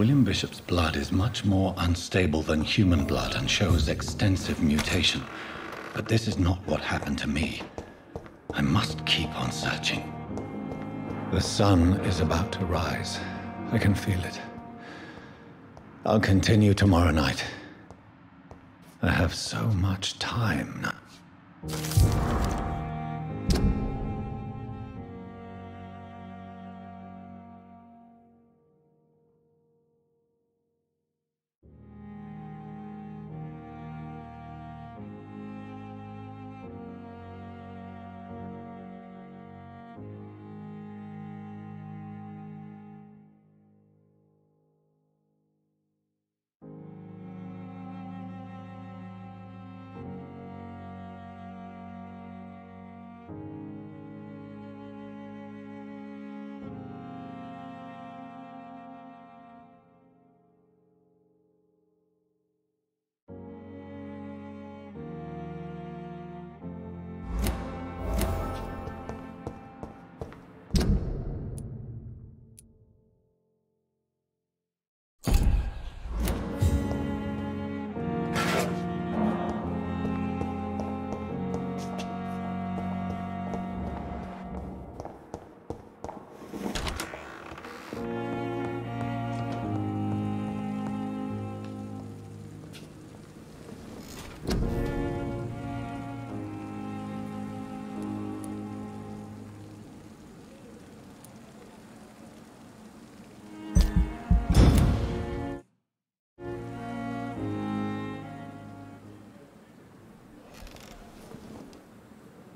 William Bishop's blood is much more unstable than human blood and shows extensive mutation. But this is not what happened to me. I must keep on searching. The sun is about to rise. I can feel it. I'll continue tomorrow night. I have so much time now.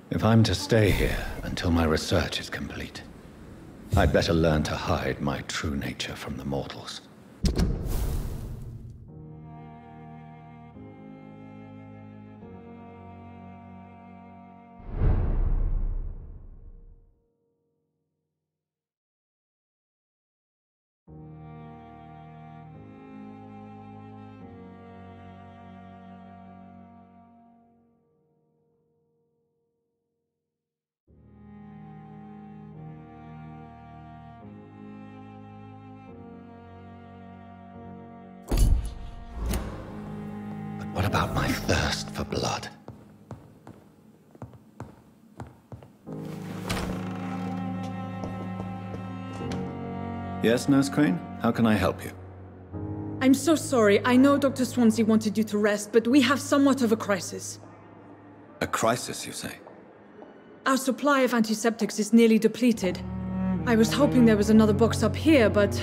If I'm to stay here until my research is complete, I'd better learn to hide my true nature from the mortals. What about my thirst for blood? Yes, Nurse Crane? How can I help you? I'm so sorry. I know Dr. Swansea wanted you to rest, but we have somewhat of a crisis. A crisis, you say? Our supply of antiseptics is nearly depleted. I was hoping there was another box up here, but...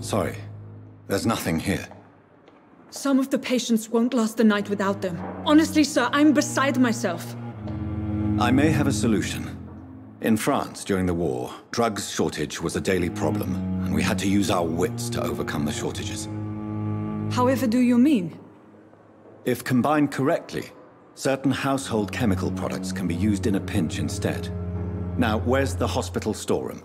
Sorry, there's nothing here. Some of the patients won't last the night without them. Honestly, sir, I'm beside myself. I may have a solution. In France, during the war, drugs shortage was a daily problem, and we had to use our wits to overcome the shortages. However do you mean? If combined correctly, certain household chemical products can be used in a pinch instead. Now, where's the hospital storeroom?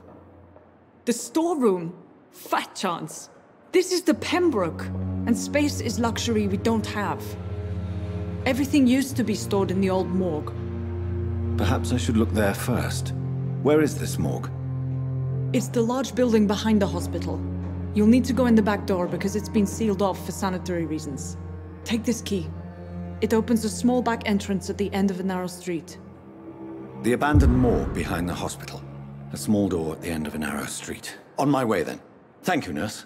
The storeroom? Fat chance. This is the Pembroke, and space is luxury we don't have. Everything used to be stored in the old morgue. Perhaps I should look there first. Where is this morgue? It's the large building behind the hospital. You'll need to go in the back door because it's been sealed off for sanitary reasons. Take this key. It opens a small back entrance at the end of a narrow street. The abandoned morgue behind the hospital. A small door at the end of a narrow street. On my way then. Thank you, nurse.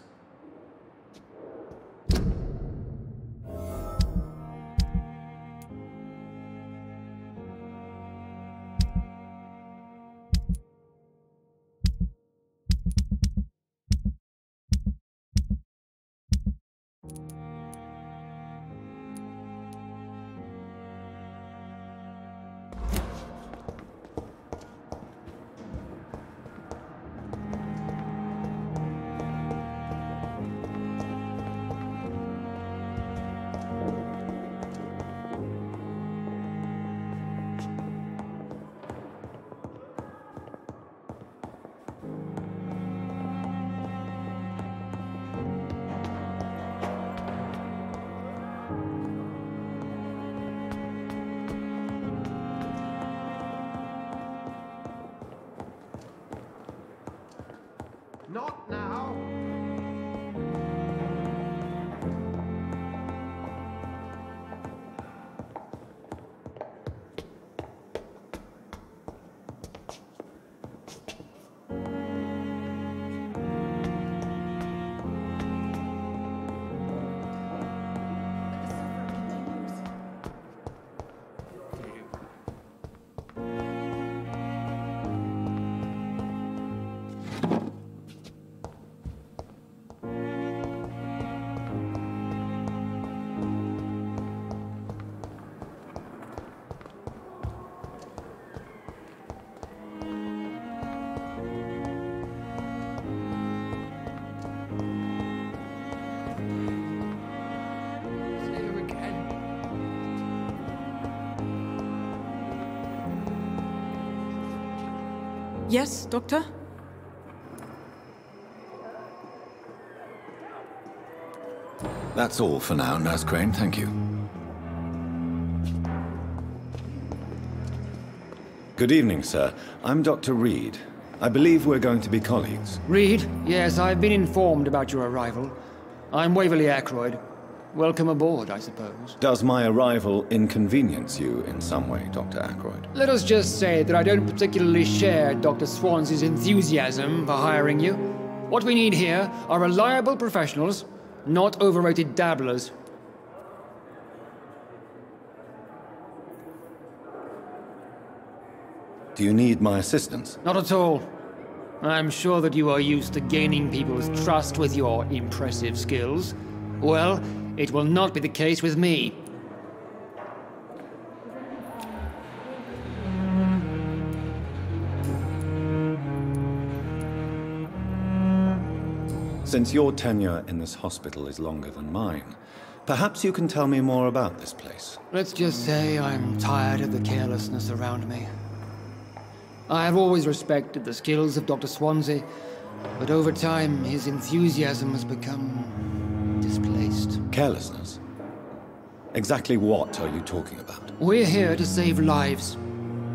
Not now. Yes, Doctor? That's all for now, Nurse Crane, thank you. Good evening, sir. I'm Dr. Reed. I believe we're going to be colleagues. Reed? Yes, I've been informed about your arrival. I'm Waverly Ackroyd. Welcome aboard, I suppose. Does my arrival inconvenience you in some way, Dr. Ackroyd? Let us just say that I don't particularly share Dr. Swansea's enthusiasm for hiring you. What we need here are reliable professionals, not overrated dabblers. Do you need my assistance? Not at all. I'm sure that you are used to gaining people's trust with your impressive skills. Well, it will not be the case with me. Since your tenure in this hospital is longer than mine, perhaps you can tell me more about this place. Let's just say I'm tired of the carelessness around me. I have always respected the skills of Dr. Swansea, but over time his enthusiasm has become displaced. Carelessness? Exactly what are you talking about? We're here to save lives.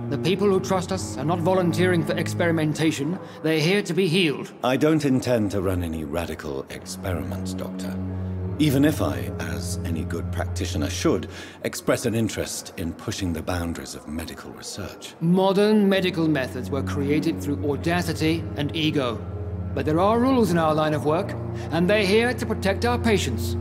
The people who trust us are not volunteering for experimentation. They're here to be healed. I don't intend to run any radical experiments, Doctor. Even if I, as any good practitioner should, express an interest in pushing the boundaries of medical research. Modern medical methods were created through audacity and ego. But there are rules in our line of work, and they're here to protect our patients.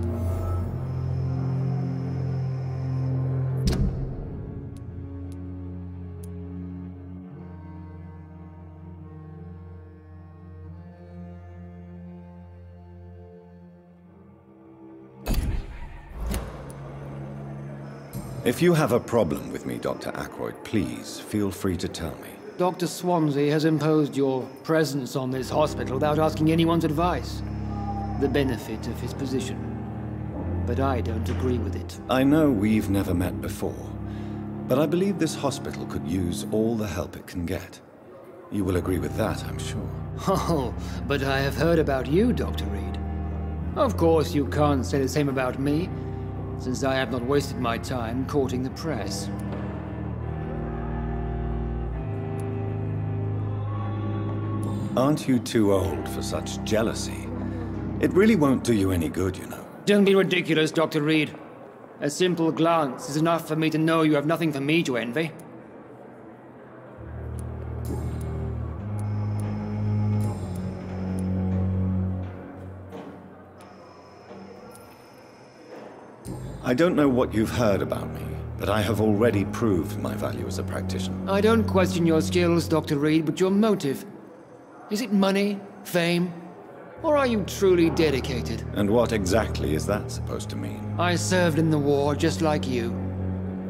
If you have a problem with me, Dr. Ackroyd, please feel free to tell me. Dr. Swansea has imposed your presence on this hospital without asking anyone's advice. The benefit of his position. But I don't agree with it. I know we've never met before, but I believe this hospital could use all the help it can get. You will agree with that, I'm sure. Oh, but I have heard about you, Dr. Reed. Of course you can't say the same about me, since I have not wasted my time courting the press. Aren't you too old for such jealousy? It really won't do you any good, you know. Don't be ridiculous, Dr. Reed. A simple glance is enough for me to know you have nothing for me to envy. I don't know what you've heard about me, but I have already proved my value as a practitioner. I don't question your skills, Dr. Reed, but your motive. Is it money, fame, or are you truly dedicated? And what exactly is that supposed to mean? I served in the war just like you.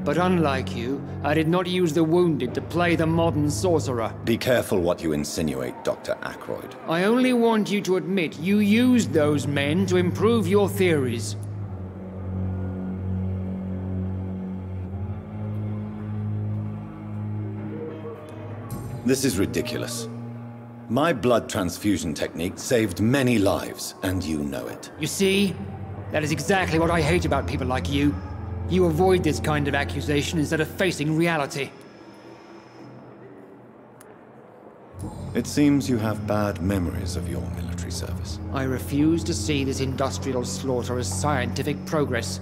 But unlike you, I did not use the wounded to play the modern sorcerer. Be careful what you insinuate, Dr. Ackroyd. I only want you to admit you used those men to improve your theories. This is ridiculous. My blood transfusion technique saved many lives, and you know it. You see? That is exactly what I hate about people like you. You avoid this kind of accusation instead of facing reality. It seems you have bad memories of your military service. I refuse to see this industrial slaughter as scientific progress.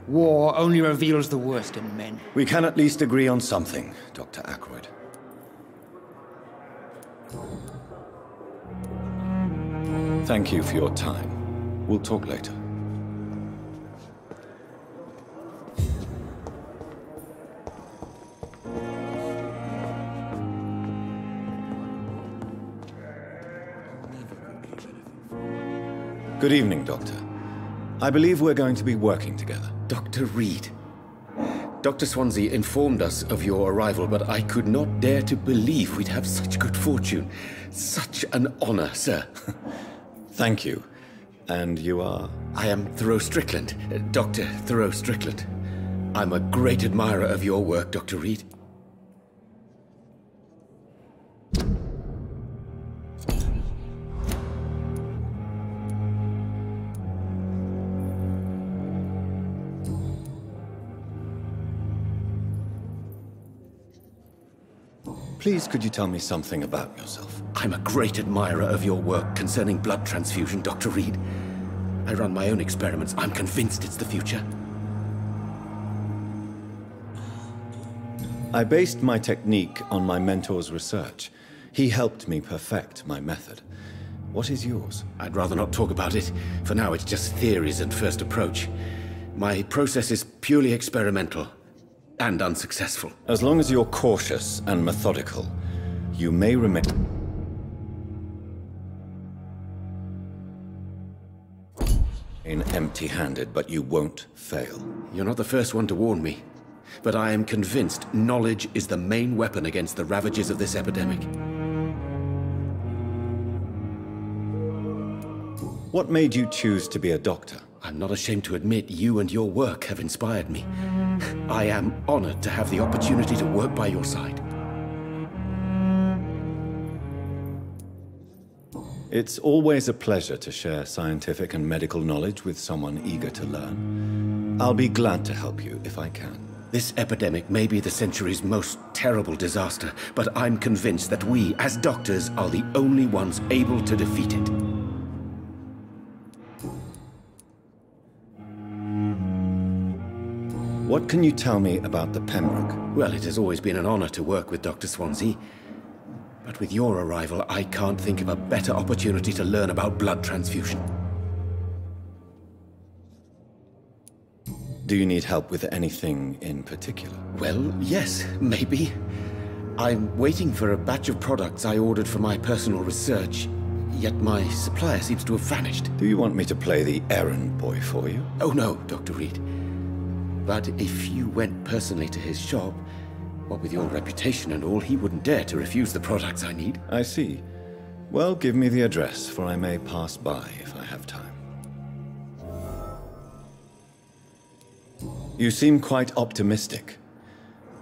War only reveals the worst in men. We can at least agree on something, Dr. Ackroyd. Thank you for your time. We'll talk later. Good evening, Doctor. I believe we're going to be working together. Dr. Reed. Dr. Swansea informed us of your arrival, but I could not dare to believe we'd have such good fortune. Such an honor, sir. Thank you. And you are? I am Thoreau Strickland, Dr. Thoreau Strickland. I'm a great admirer of your work, Dr. Reed. Please, could you tell me something about yourself? I'm a great admirer of your work concerning blood transfusion, Dr. Reed. I run my own experiments. I'm convinced it's the future. I based my technique on my mentor's research. He helped me perfect my method. What is yours? I'd rather not talk about it. For now, it's just theories and first approach. My process is purely experimental. And unsuccessful. As long as you're cautious and methodical, you may remain empty-handed, but you won't fail. You're not the first one to warn me, but I am convinced knowledge is the main weapon against the ravages of this epidemic. What made you choose to be a doctor? I'm not ashamed to admit you and your work have inspired me. I am honored to have the opportunity to work by your side. It's always a pleasure to share scientific and medical knowledge with someone eager to learn. I'll be glad to help you if I can. This epidemic may be the century's most terrible disaster, but I'm convinced that we, as doctors, are the only ones able to defeat it. What can you tell me about the Pembroke? Well, it has always been an honor to work with Dr. Swansea. But with your arrival, I can't think of a better opportunity to learn about blood transfusion. Do you need help with anything in particular? Well, yes, maybe. I'm waiting for a batch of products I ordered for my personal research, yet my supplier seems to have vanished. Do you want me to play the errand boy for you? Oh no, Dr. Reed. But if you went personally to his shop, what with your reputation and all, he wouldn't dare to refuse the products I need. I see. Well, give me the address, for I may pass by if I have time. You seem quite optimistic.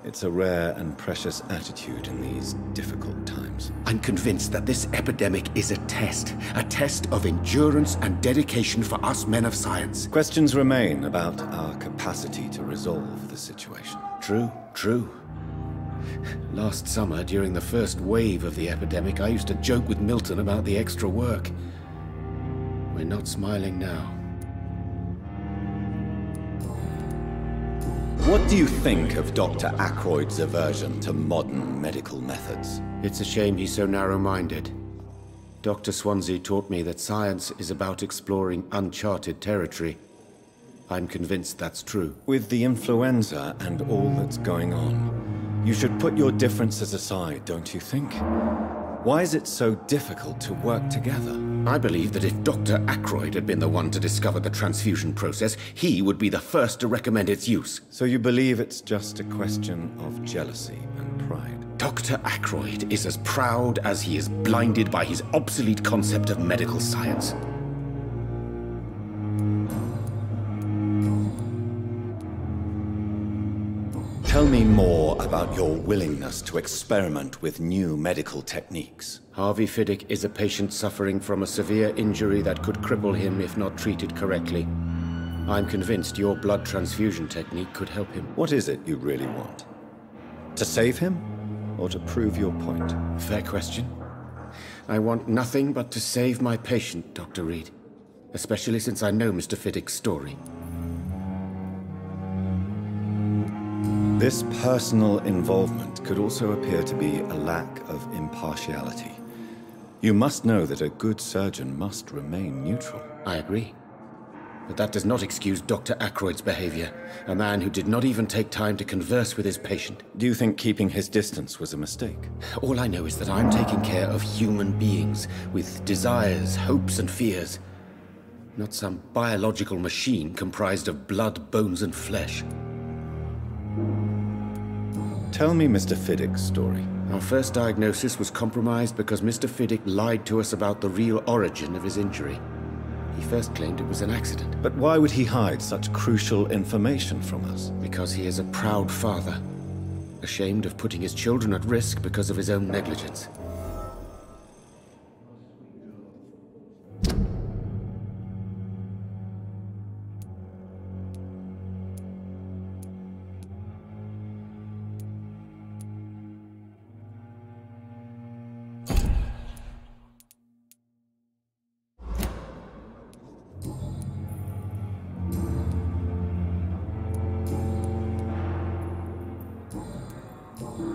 It's a rare and precious attitude in these difficult times. I'm convinced that this epidemic is a test of endurance and dedication for us men of science. Questions remain about our capacity to resolve the situation. True. Last summer, during the first wave of the epidemic, I used to joke with Milton about the extra work. We're not smiling now. What do you think of Dr. Ackroyd's aversion to modern medical methods? It's a shame he's so narrow-minded. Dr. Swansea taught me that science is about exploring uncharted territory. I'm convinced that's true. With the influenza and all that's going on, you should put your differences aside, don't you think? Why is it so difficult to work together? I believe that if Dr. Ackroyd had been the one to discover the transfusion process, he would be the first to recommend its use. So you believe it's just a question of jealousy and pride? Dr. Ackroyd is as proud as he is blinded by his obsolete concept of medical science. Tell me more about your willingness to experiment with new medical techniques. Harvey Fiddick is a patient suffering from a severe injury that could cripple him if not treated correctly. I'm convinced your blood transfusion technique could help him. What is it you really want? To save him, or to prove your point? Fair question. I want nothing but to save my patient, Dr. Reed. Especially since I know Mr. Fiddick's story. This personal involvement could also appear to be a lack of impartiality. You must know that a good surgeon must remain neutral. I agree. But that does not excuse Dr. Ackroyd's behavior, a man who did not even take time to converse with his patient. Do you think keeping his distance was a mistake? All I know is that I'm taking care of human beings with desires, hopes, and fears. Not some biological machine comprised of blood, bones, and flesh. Tell me Mr. Fiddick's story. Our first diagnosis was compromised because Mr. Fiddick lied to us about the real origin of his injury. He first claimed it was an accident. But why would he hide such crucial information from us? Because he is a proud father, ashamed of putting his children at risk because of his own negligence.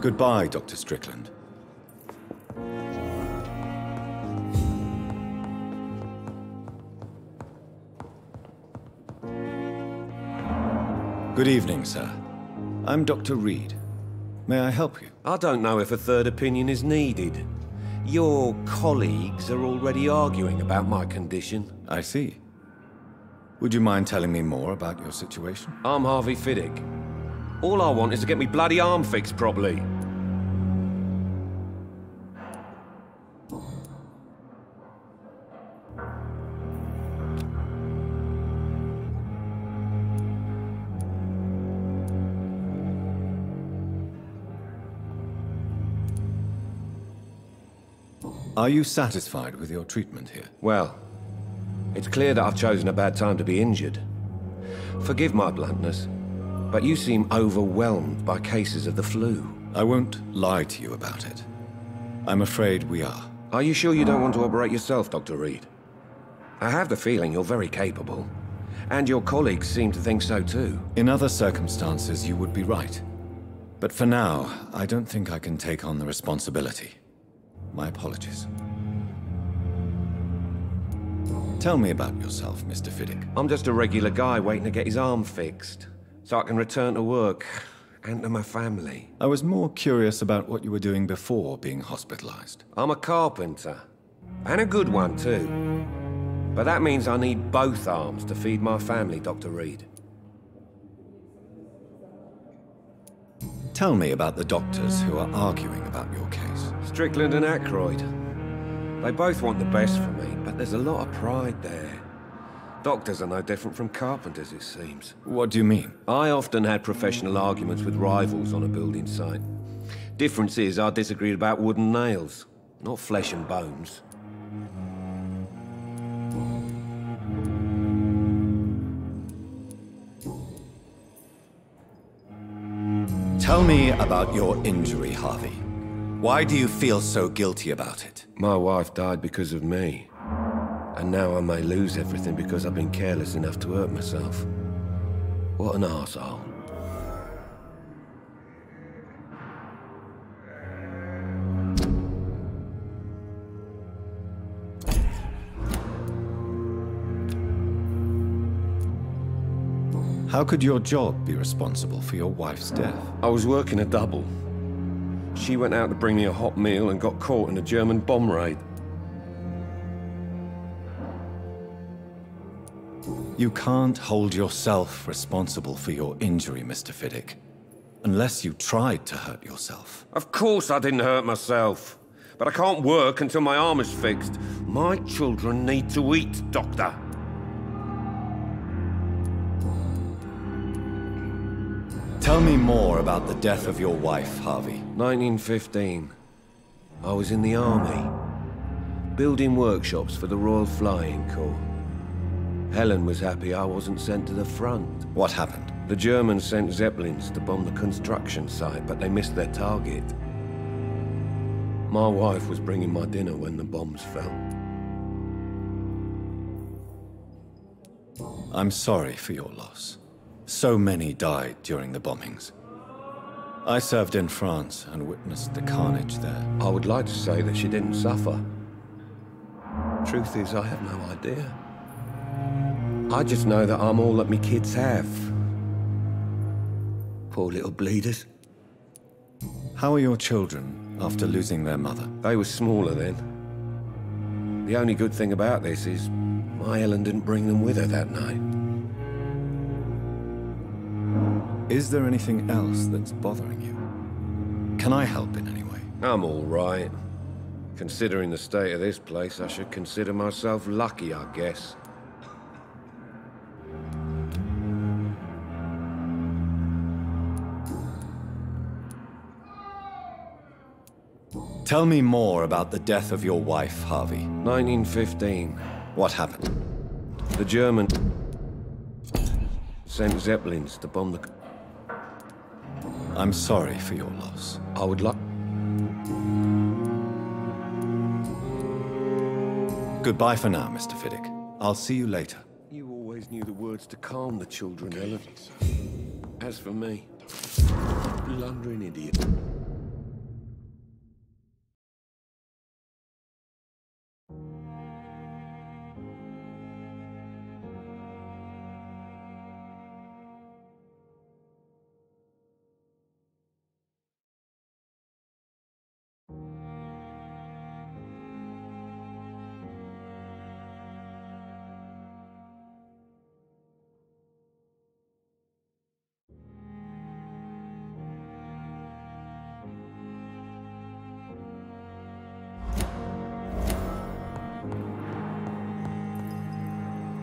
Goodbye, Dr. Strickland. Good evening, sir. I'm Dr. Reed. May I help you? I don't know if a third opinion is needed. Your colleagues are already arguing about my condition. I see. Would you mind telling me more about your situation? I'm Harvey Fiddick. All I want is to get me bloody arm fixed properly. Are you satisfied with your treatment here? Well, it's clear that I've chosen a bad time to be injured. Forgive my bluntness, but you seem overwhelmed by cases of the flu. I won't lie to you about it. I'm afraid we are. Are you sure you don't want to operate yourself, Dr. Reed? I have the feeling you're very capable, and your colleagues seem to think so too. In other circumstances, you would be right. But for now, I don't think I can take on the responsibility. My apologies. Tell me about yourself, Mr. Fiddick. I'm just a regular guy waiting to get his arm fixed, so I can return to work and to my family. I was more curious about what you were doing before being hospitalized. I'm a carpenter, and a good one too. But that means I need both arms to feed my family, Dr. Reed. Tell me about the doctors who are arguing about your case. Strickland and Ackroyd. They both want the best for me, but there's a lot of pride there. Doctors are no different from carpenters, it seems. What do you mean? I often had professional arguments with rivals on a building site. Difference is I disagreed about wooden nails, not flesh and bones. Tell me about your injury, Harvey. Why do you feel so guilty about it? My wife died because of me. And now I may lose everything because I've been careless enough to hurt myself. What an arsehole. How could your job be responsible for your wife's death? I was working a double. She went out to bring me a hot meal and got caught in a German bomb raid. You can't hold yourself responsible for your injury, Mr. Fiddick, unless you tried to hurt yourself. Of course I didn't hurt myself. But I can't work until my arm is fixed. My children need to eat, Doctor. Tell me more about the death of your wife, Harvey. 1915. I was in the army, building workshops for the Royal Flying Corps. Helen was happy I wasn't sent to the front. What happened? The Germans sent Zeppelins to bomb the construction site, but they missed their target. My wife was bringing my dinner when the bombs fell. I'm sorry for your loss. So many died during the bombings. I served in France and witnessed the carnage there. I would like to say that she didn't suffer. Truth is, I have no idea. I just know that I'm all that me kids have. Poor little bleeders. How are your children after losing their mother? They were smaller then. The only good thing about this is my Helen didn't bring them with her that night. Is there anything else that's bothering you? Can I help in any way? I'm all right. Considering the state of this place, I should consider myself lucky, I guess. Tell me more about the death of your wife, Harvey. 1915. What happened? The Germans sent Zeppelins to bomb the... I'm sorry for your loss. I would like... Goodbye for now, Mr. Fiddick. I'll see you later. You always knew the words to calm the children, Ellen. As for me, blundering idiot.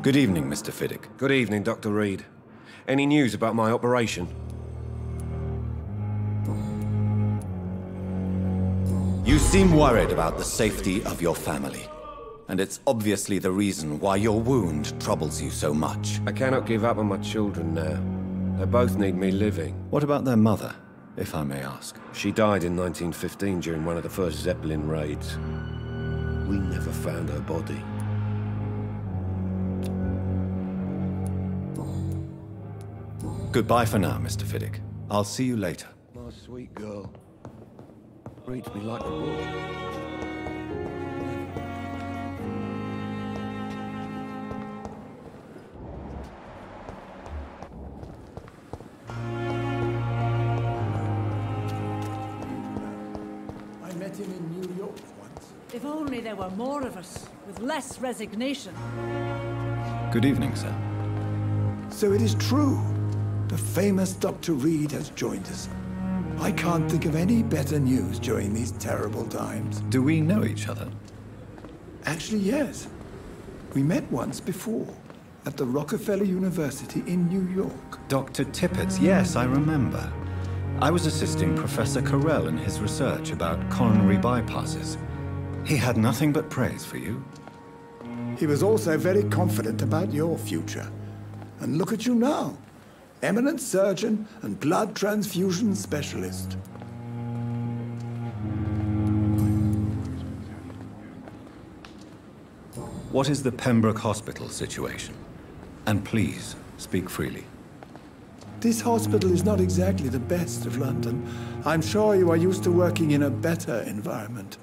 Good evening, Mr. Fiddick. Good evening, Dr. Reed. Any news about my operation? You seem worried about the safety of your family. And it's obviously the reason why your wound troubles you so much. I cannot give up on my children now. They both need me living. What about their mother, if I may ask? She died in 1915 during one of the first Zeppelin raids. We never found her body. Goodbye for now, Mr. Fiddick. I'll see you later. My sweet girl. Reads me like a book. I met him in New York once. If only there were more of us, with less resignation. Good evening, sir. So it is true. The famous Dr. Reed has joined us. I can't think of any better news during these terrible times. Do we know each other? Actually, yes. We met once before, at the Rockefeller University in New York. Dr. Tippett, yes, I remember. I was assisting Professor Carell in his research about coronary bypasses. He had nothing but praise for you. He was also very confident about your future. And look at you now. Eminent surgeon and blood transfusion specialist. What is the Pembroke Hospital situation? And please, speak freely. This hospital is not exactly the best of London. I'm sure you are used to working in a better environment.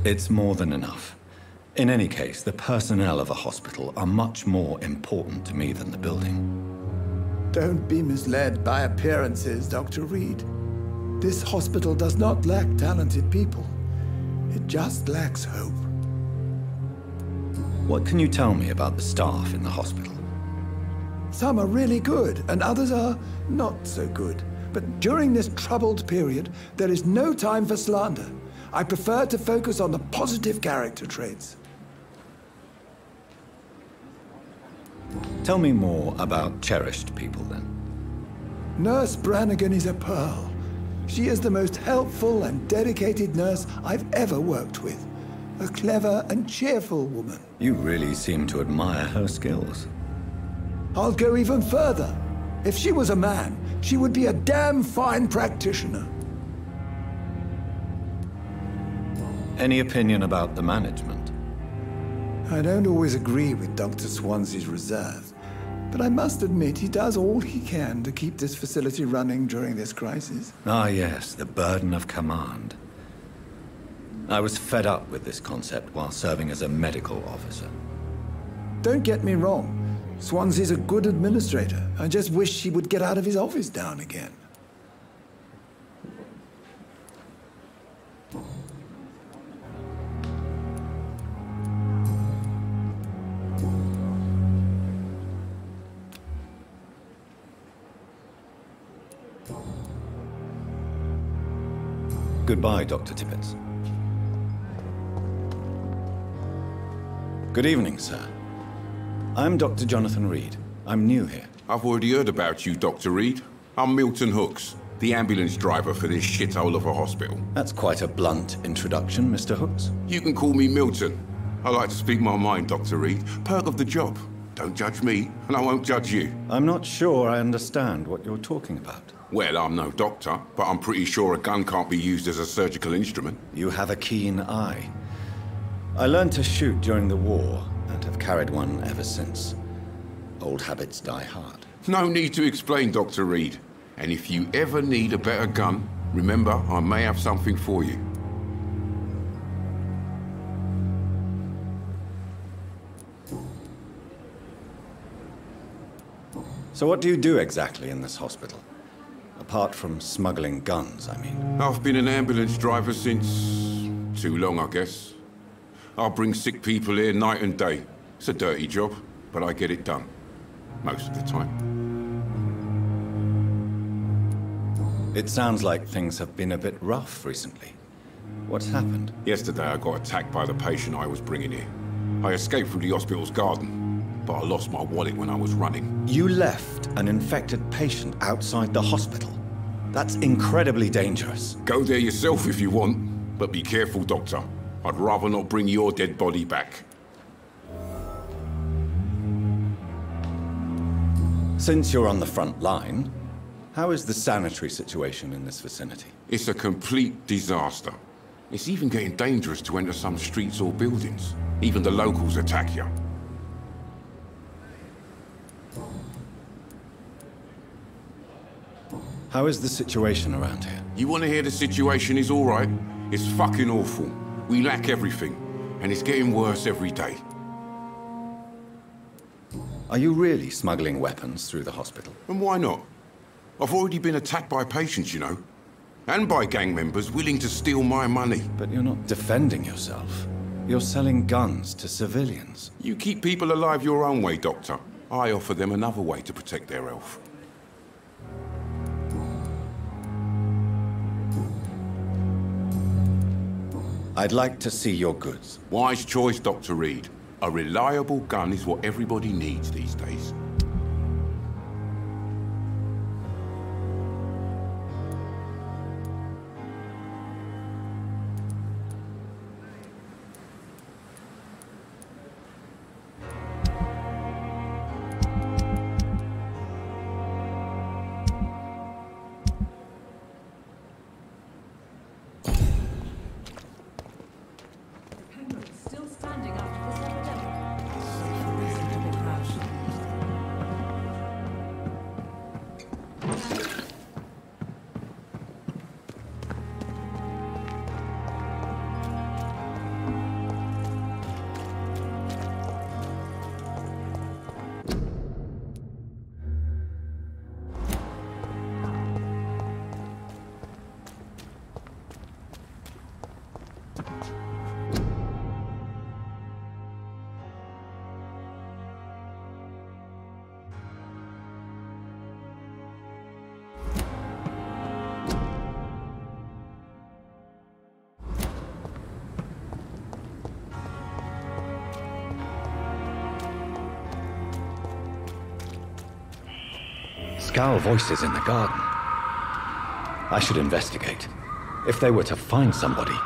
It's more than enough. In any case, the personnel of a hospital are much more important to me than the building. Don't be misled by appearances, Dr. Reed. This hospital does not lack talented people. It just lacks hope. What can you tell me about the staff in the hospital? Some are really good, and others are not so good. But during this troubled period, there is no time for slander. I prefer to focus on the positive character traits. Tell me more about cherished people, then. Nurse Brannigan is a pearl. She is the most helpful and dedicated nurse I've ever worked with. A clever and cheerful woman. You really seem to admire her skills. I'll go even further. If she was a man, she would be a damn fine practitioner. Any opinion about the management? I don't always agree with Dr. Swansea's reserve, but I must admit he does all he can to keep this facility running during this crisis. Ah, yes, the burden of command. I was fed up with this concept while serving as a medical officer. Don't get me wrong. Swansea's a good administrator. I just wish he would get out of his office now and again. Goodbye, Dr. Tippett. Good evening, sir. I'm Dr. Jonathan Reed. I'm new here. I've already heard about you, Dr. Reed. I'm Milton Hooks, the ambulance driver for this shithole of a hospital. That's quite a blunt introduction, Mr. Hooks. You can call me Milton. I like to speak my mind, Dr. Reed. Perk of the job. Don't judge me, and I won't judge you. I'm not sure I understand what you're talking about. Well, I'm no doctor, but I'm pretty sure a gun can't be used as a surgical instrument. You have a keen eye. I learned to shoot during the war, and have carried one ever since. Old habits die hard. No need to explain, Dr. Reed. And if you ever need a better gun, remember, I may have something for you. So what do you do exactly in this hospital? Apart from smuggling guns, I mean. I've been an ambulance driver since... too long, I guess. I bring sick people here night and day. It's a dirty job, but I get it done. Most of the time. It sounds like things have been a bit rough recently. What's happened? Yesterday I got attacked by the patient I was bringing here. I escaped through the hospital's garden, but I lost my wallet when I was running. You left an infected patient outside the hospital? That's incredibly dangerous. Go there yourself if you want, but be careful, Doctor. I'd rather not bring your dead body back. Since you're on the front line, how is the sanitary situation in this vicinity? It's a complete disaster. It's even getting dangerous to enter some streets or buildings. Even the locals attack you. How is the situation around here? You want to hear the situation is all right? It's fucking awful. We lack everything, and it's getting worse every day. Are you really smuggling weapons through the hospital? And why not? I've already been attacked by patients, you know. And by gang members willing to steal my money. But you're not defending yourself. You're selling guns to civilians. You keep people alive your own way, Doctor. I offer them another way to protect their health. I'd like to see your goods. Wise choice, Dr. Reed. A reliable gun is what everybody needs these days. Still standing after this epidemic. Scowl voices in the garden. I should investigate. If they were to find somebody.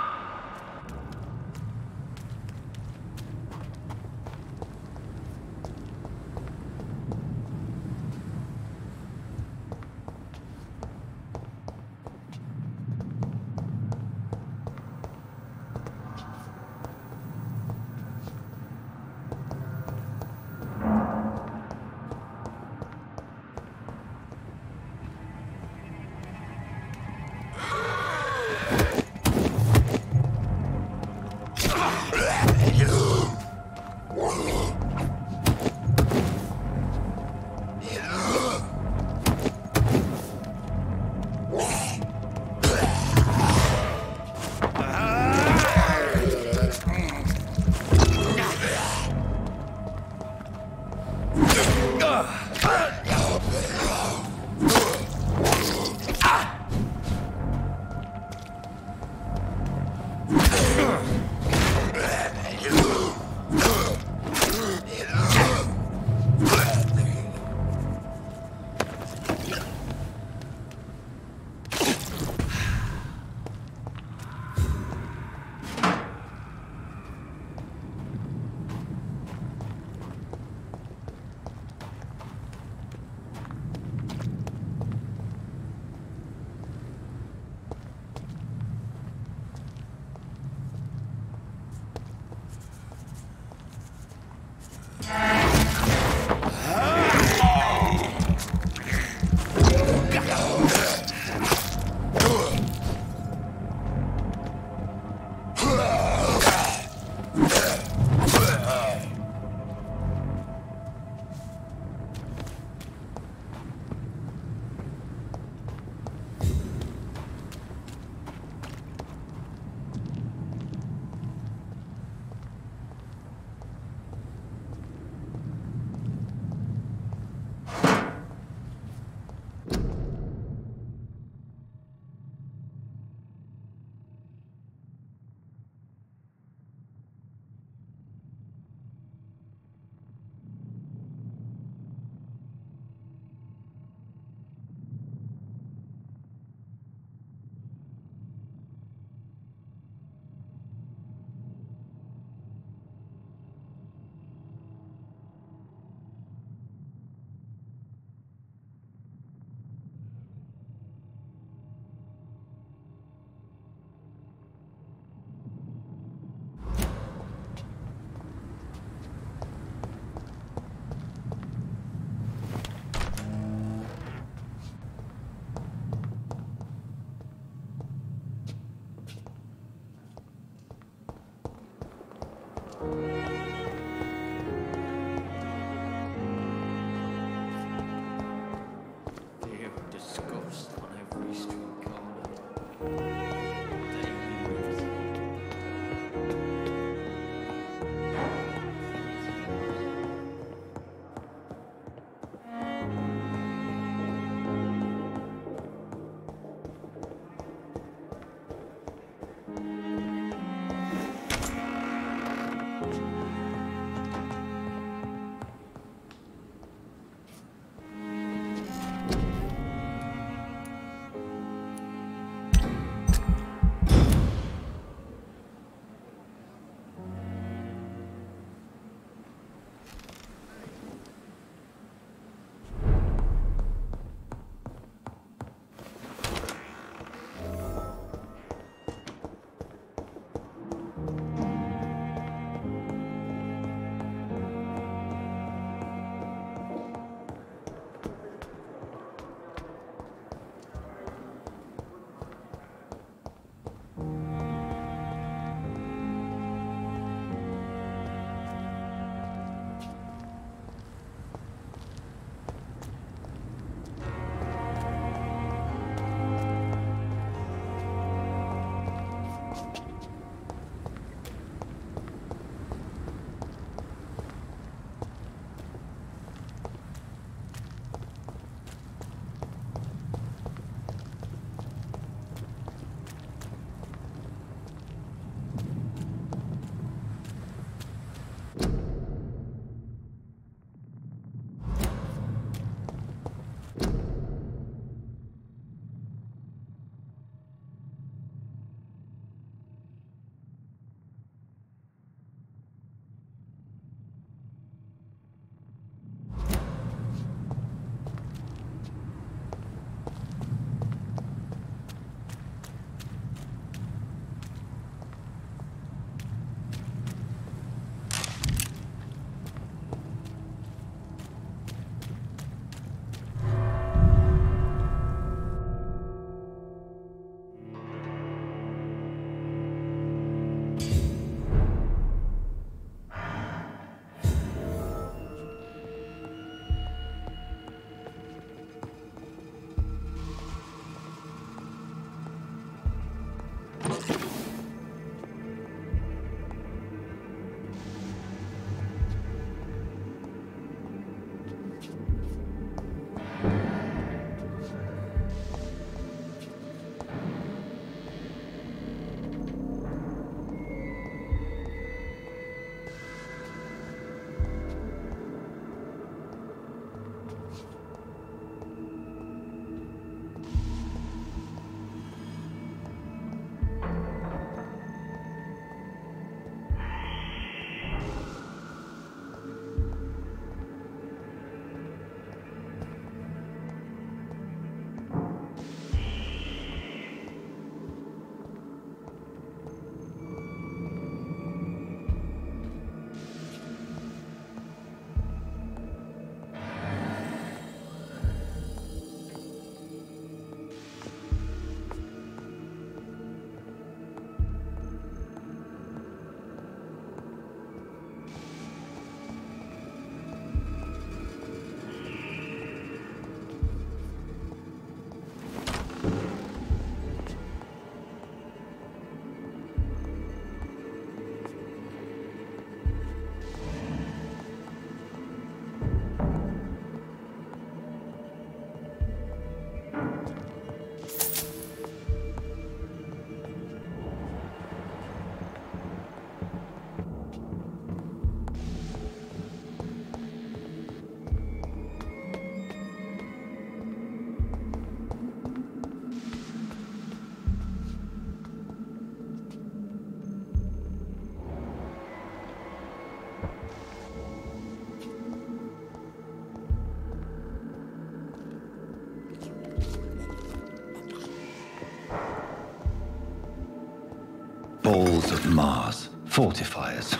balls of Mars, fortifiers.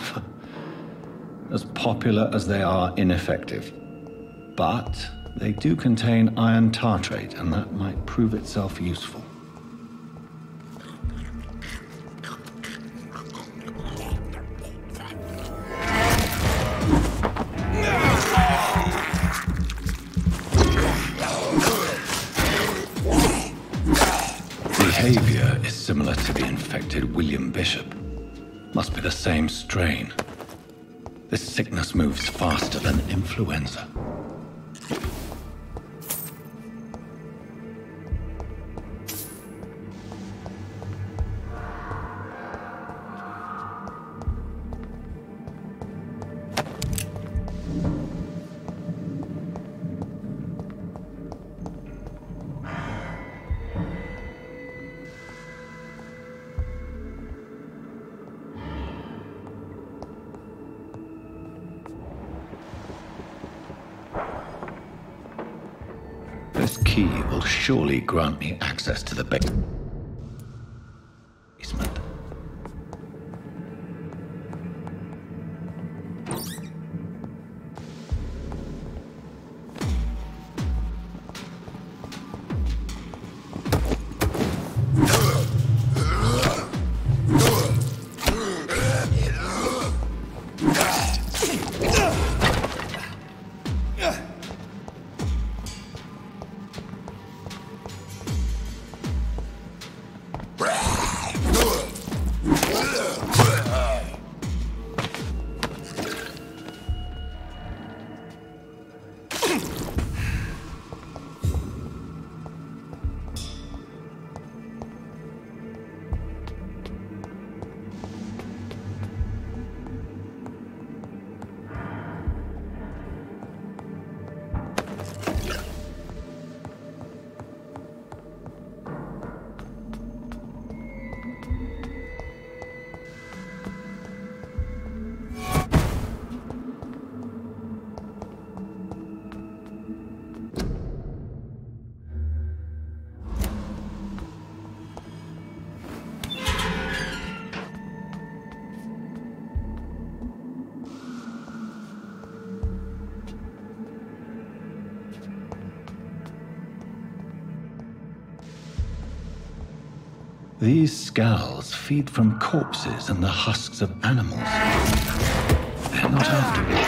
As popular as they are ineffective. But they do contain iron tartrate, and that might prove itself useful. Behavior is similar to the infected William Bishop. Must be the same strain. This sickness moves faster than influenza. This key will surely grant me access to the basement. These scowls feed from corpses and the husks of animals. They're not after me.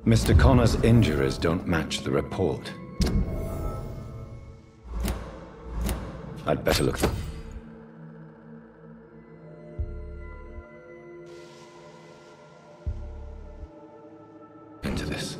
Mr. Connor's injuries don't match the report. I'd better look into this.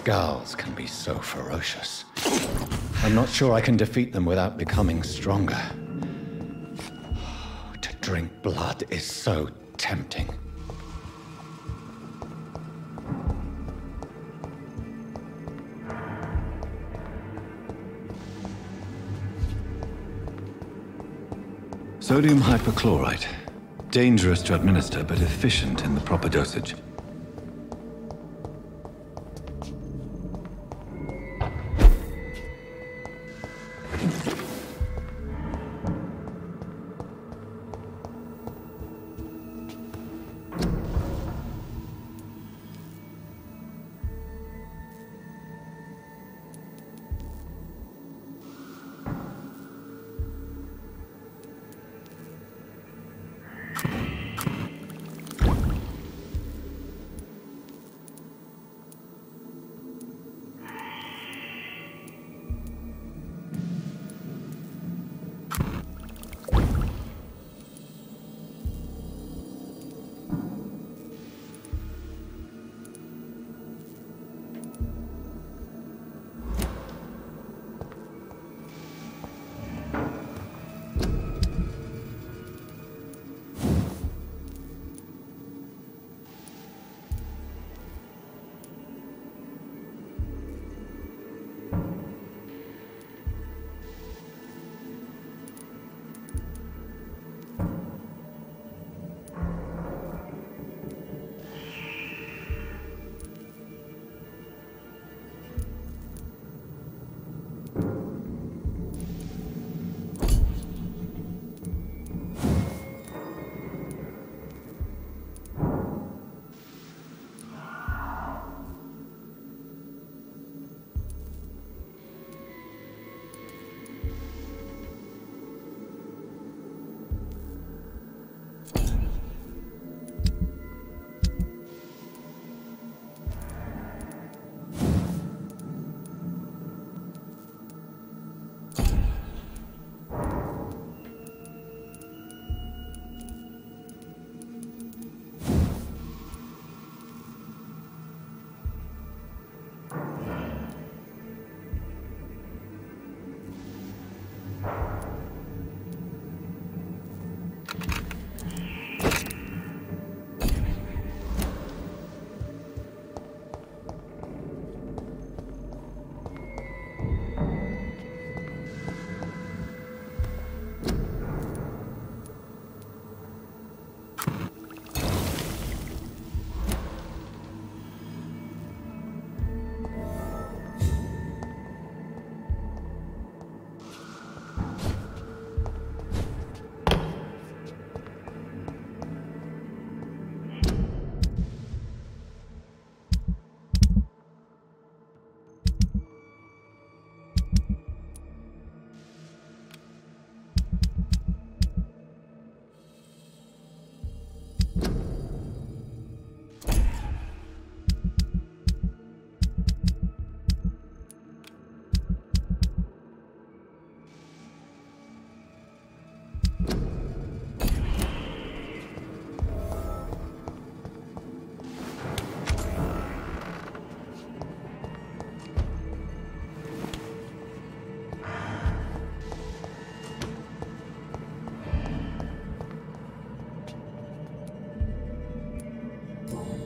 Skulls can be so ferocious. I'm not sure I can defeat them without becoming stronger. To drink blood is so tempting. Sodium hypochlorite. Dangerous to administer, but efficient in the proper dosage.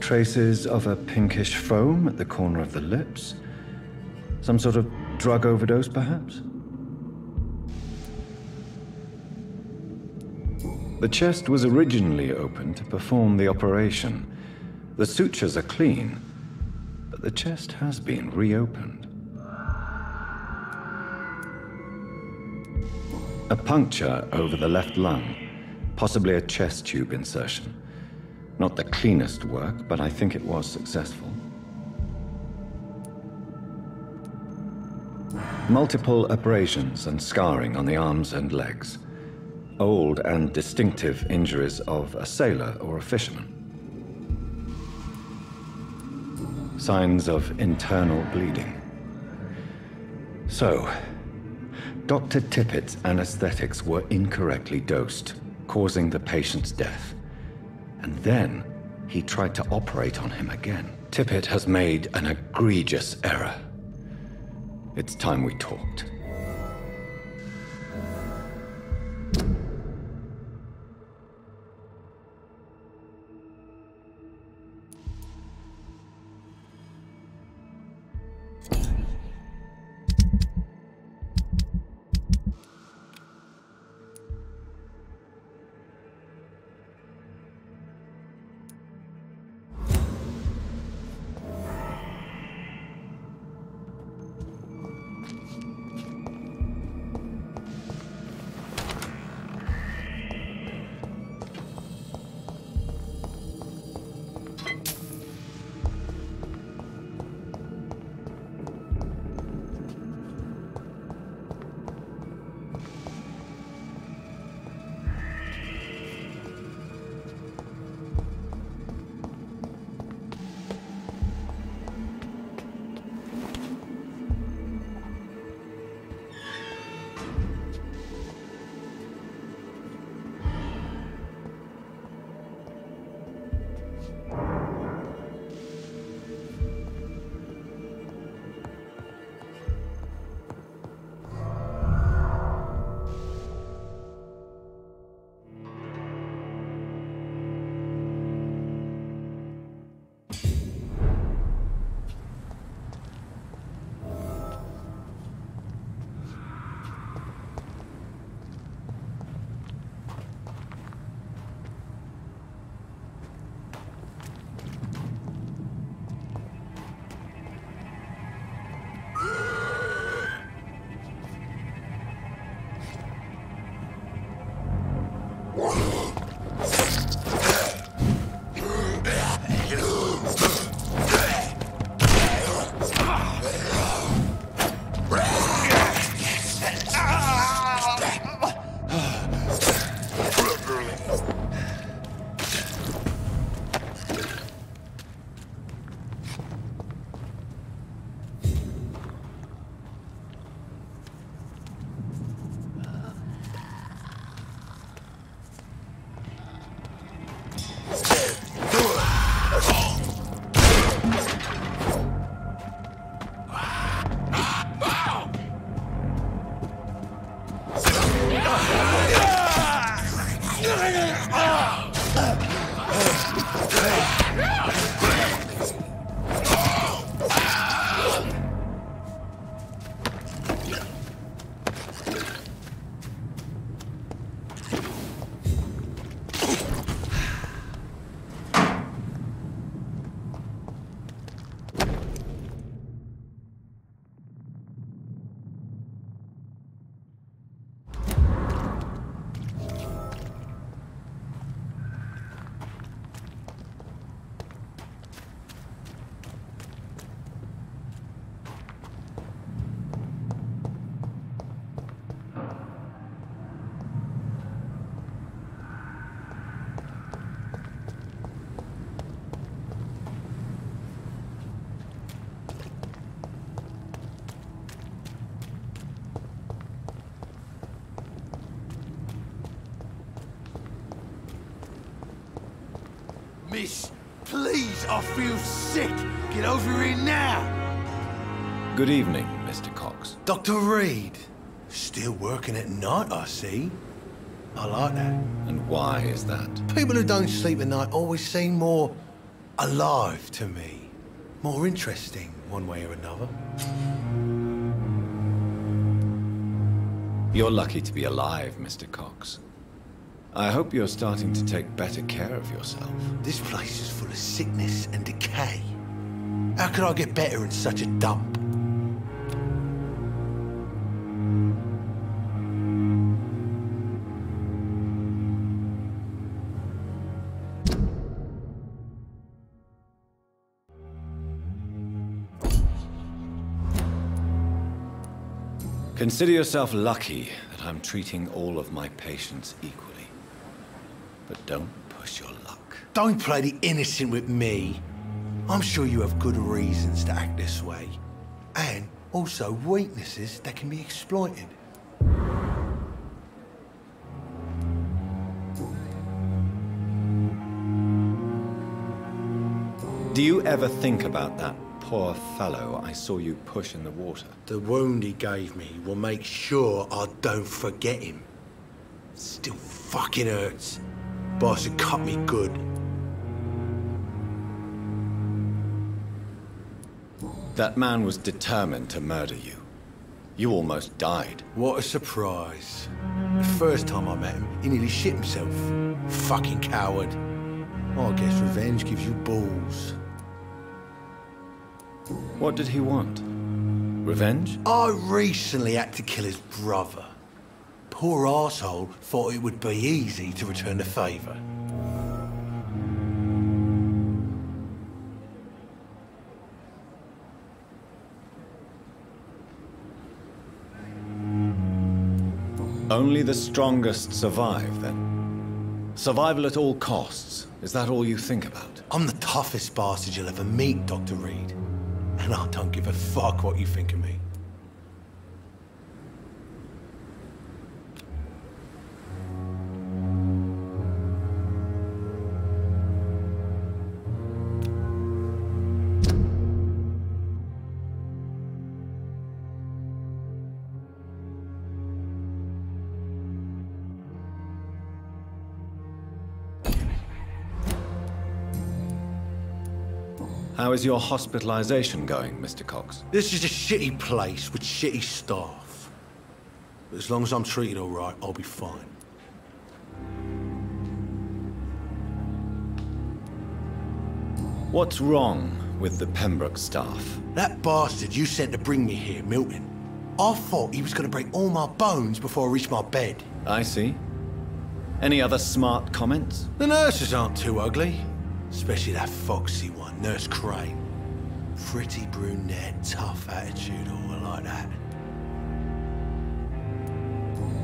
Traces of a pinkish foam at the corner of the lips. Some sort of drug overdose, perhaps? The chest was originally opened to perform the operation. The sutures are clean, but the chest has been reopened. A puncture over the left lung, possibly a chest tube insertion. Not the cleanest work, but I think it was successful. Multiple abrasions and scarring on the arms and legs. Old and distinctive injuries of a sailor or a fisherman. Signs of internal bleeding. So, Dr. Tippett's anesthetics were incorrectly dosed, causing the patient's death. And then he tried to operate on him again. Tippett has made an egregious error. It's time we talked. Miss, please, I feel sick. Get over here now. Good evening, Mr. Cox. Dr. Reed. Still working at night, I see. I like that. And why is that? People who don't sleep at night always seem more alive to me. More interesting, one way or another. You're lucky to be alive, Mr. Cox. I hope you're starting to take better care of yourself. This place is full of sickness and decay. How could I get better in such a dump? Consider yourself lucky that I'm treating all of my patients equally. But don't push your luck. Don't play the innocent with me. I'm sure you have good reasons to act this way. And also weaknesses that can be exploited. Do you ever think about that poor fellow I saw you push in the water? The wound he gave me will make sure I don't forget him. Still fucking hurts. Boss had cut me good. That man was determined to murder you. You almost died. What a surprise. The first time I met him, he nearly shit himself. Fucking coward. I guess revenge gives you balls. What did he want? Revenge? I recently had to kill his brother. Poor arsehole thought it would be easy to return the favour. Only the strongest survive, then? Survival at all costs. Is that all you think about? I'm the toughest bastard you'll ever meet, Dr. Reed. And I don't give a fuck what you think of me. How is your hospitalization going, Mr. Cox? This is a shitty place with shitty staff. But as long as I'm treated all right, I'll be fine. What's wrong with the Pembroke staff? That bastard you sent to bring me here, Milton, I thought he was going to break all my bones before I reached my bed. I see. Any other smart comments? The nurses aren't too ugly. Especially that foxy one, Nurse Crane. Pretty brunette, tough attitude, all like that.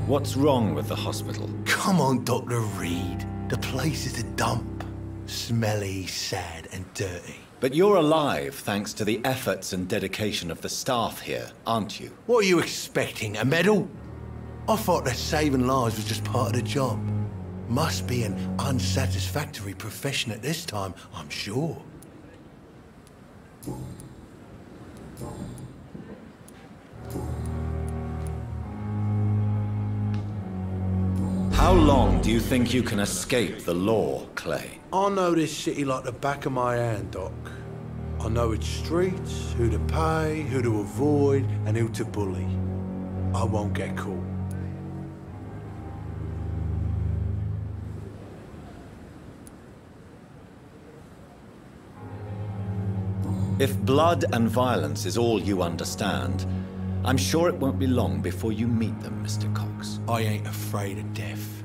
What's wrong with the hospital? Come on, Dr. Reed. The place is a dump. Smelly, sad, and dirty. But you're alive thanks to the efforts and dedication of the staff here, aren't you? What are you expecting, a medal? I thought that saving lives was just part of the job. Must be an unsatisfactory profession at this time, I'm sure. How long do you think you can escape the law, Clay? I know this city like the back of my hand, Doc. I know its streets, who to pay, who to avoid, and who to bully. I won't get caught. If blood and violence is all you understand, I'm sure it won't be long before you meet them, Mr. Cox. I ain't afraid of death.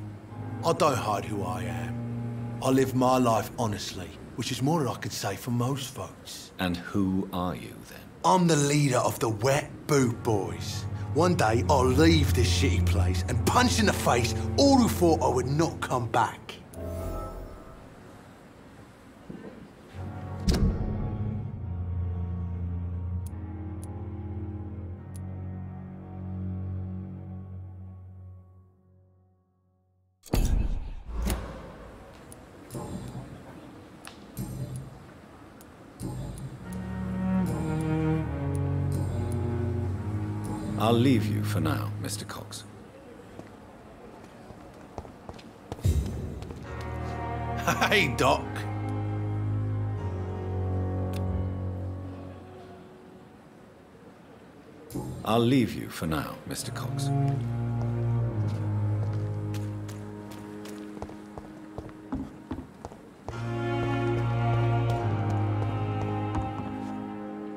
I don't hide who I am. I live my life honestly, which is more than I can say for most folks. And who are you, then? I'm the leader of the Wet Boot Boys. One day, I'll leave this shitty place and punch in the face all who thought I would not come back. I'll leave you for now, Mr. Cox. Hey, Doc. I'll leave you for now, Mr. Cox.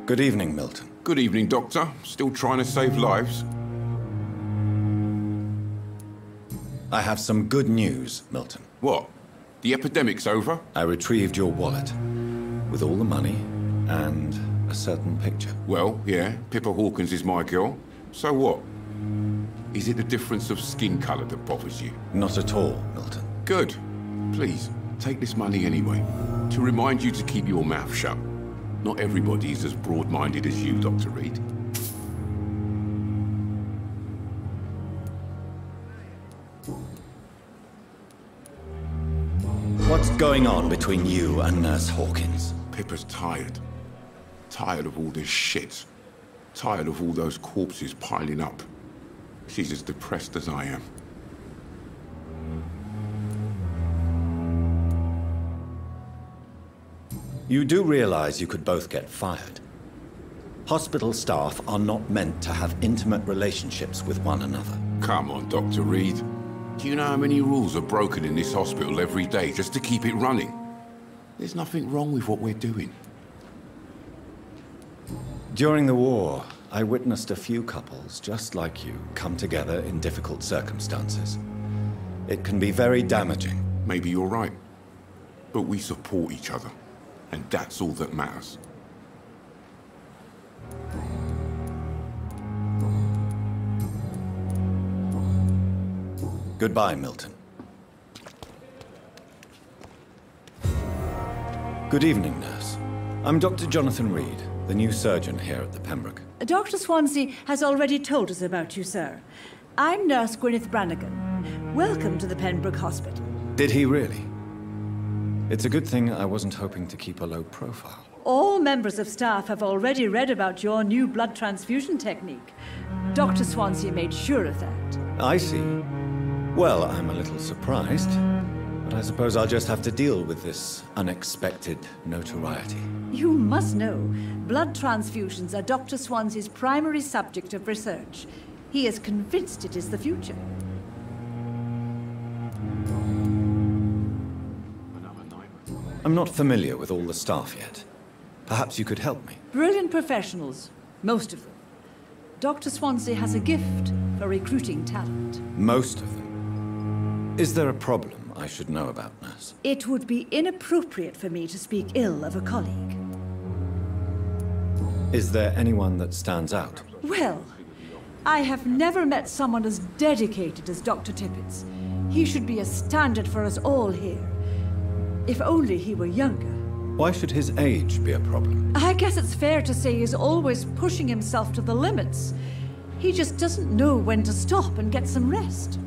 Good evening, Milton. Good evening, Doctor. Still trying to save lives? I have some good news, Milton. What? The epidemic's over? I retrieved your wallet, with all the money and a certain picture. Well, yeah, Pippa Hawkins is my girl. So what? Is it the difference of skin colour that bothers you? Not at all, Milton. Good. Please, take this money anyway, to remind you to keep your mouth shut. Not everybody's as broad-minded as you, Dr. Reed. What's going on between you and Nurse Hawkins? Pippa's tired. Tired of all this shit. Tired of all those corpses piling up. She's as depressed as I am. You do realize you could both get fired. Hospital staff are not meant to have intimate relationships with one another. Come on, Dr. Reed. Do you know how many rules are broken in this hospital every day just to keep it running? There's nothing wrong with what we're doing. During the war, I witnessed a few couples just like you come together in difficult circumstances. It can be very damaging. Maybe you're right. But we support each other. And that's all that matters. Goodbye, Milton. Good evening, nurse. I'm Dr. Jonathan Reed, the new surgeon here at the Pembroke. Dr. Swansea has already told us about you, sir. I'm Nurse Gwyneth Brannigan. Welcome to the Pembroke Hospital. Did he really? It's a good thing I wasn't hoping to keep a low profile. All members of staff have already read about your new blood transfusion technique. Dr. Swansea made sure of that. I see. Well, I'm a little surprised, but I suppose I'll just have to deal with this unexpected notoriety. You must know, blood transfusions are Dr. Swansea's primary subject of research. He is convinced it is the future. I'm not familiar with all the staff yet. Perhaps you could help me. Brilliant professionals, most of them. Dr. Swansea has a gift for recruiting talent. Most of them. Is there a problem I should know about, nurse? It would be inappropriate for me to speak ill of a colleague. Is there anyone that stands out? Well, I have never met someone as dedicated as Dr. Tippett's. He should be a standard for us all here. If only he were younger. Why should his age be a problem? I guess it's fair to say he's always pushing himself to the limits. He just doesn't know when to stop and get some rest.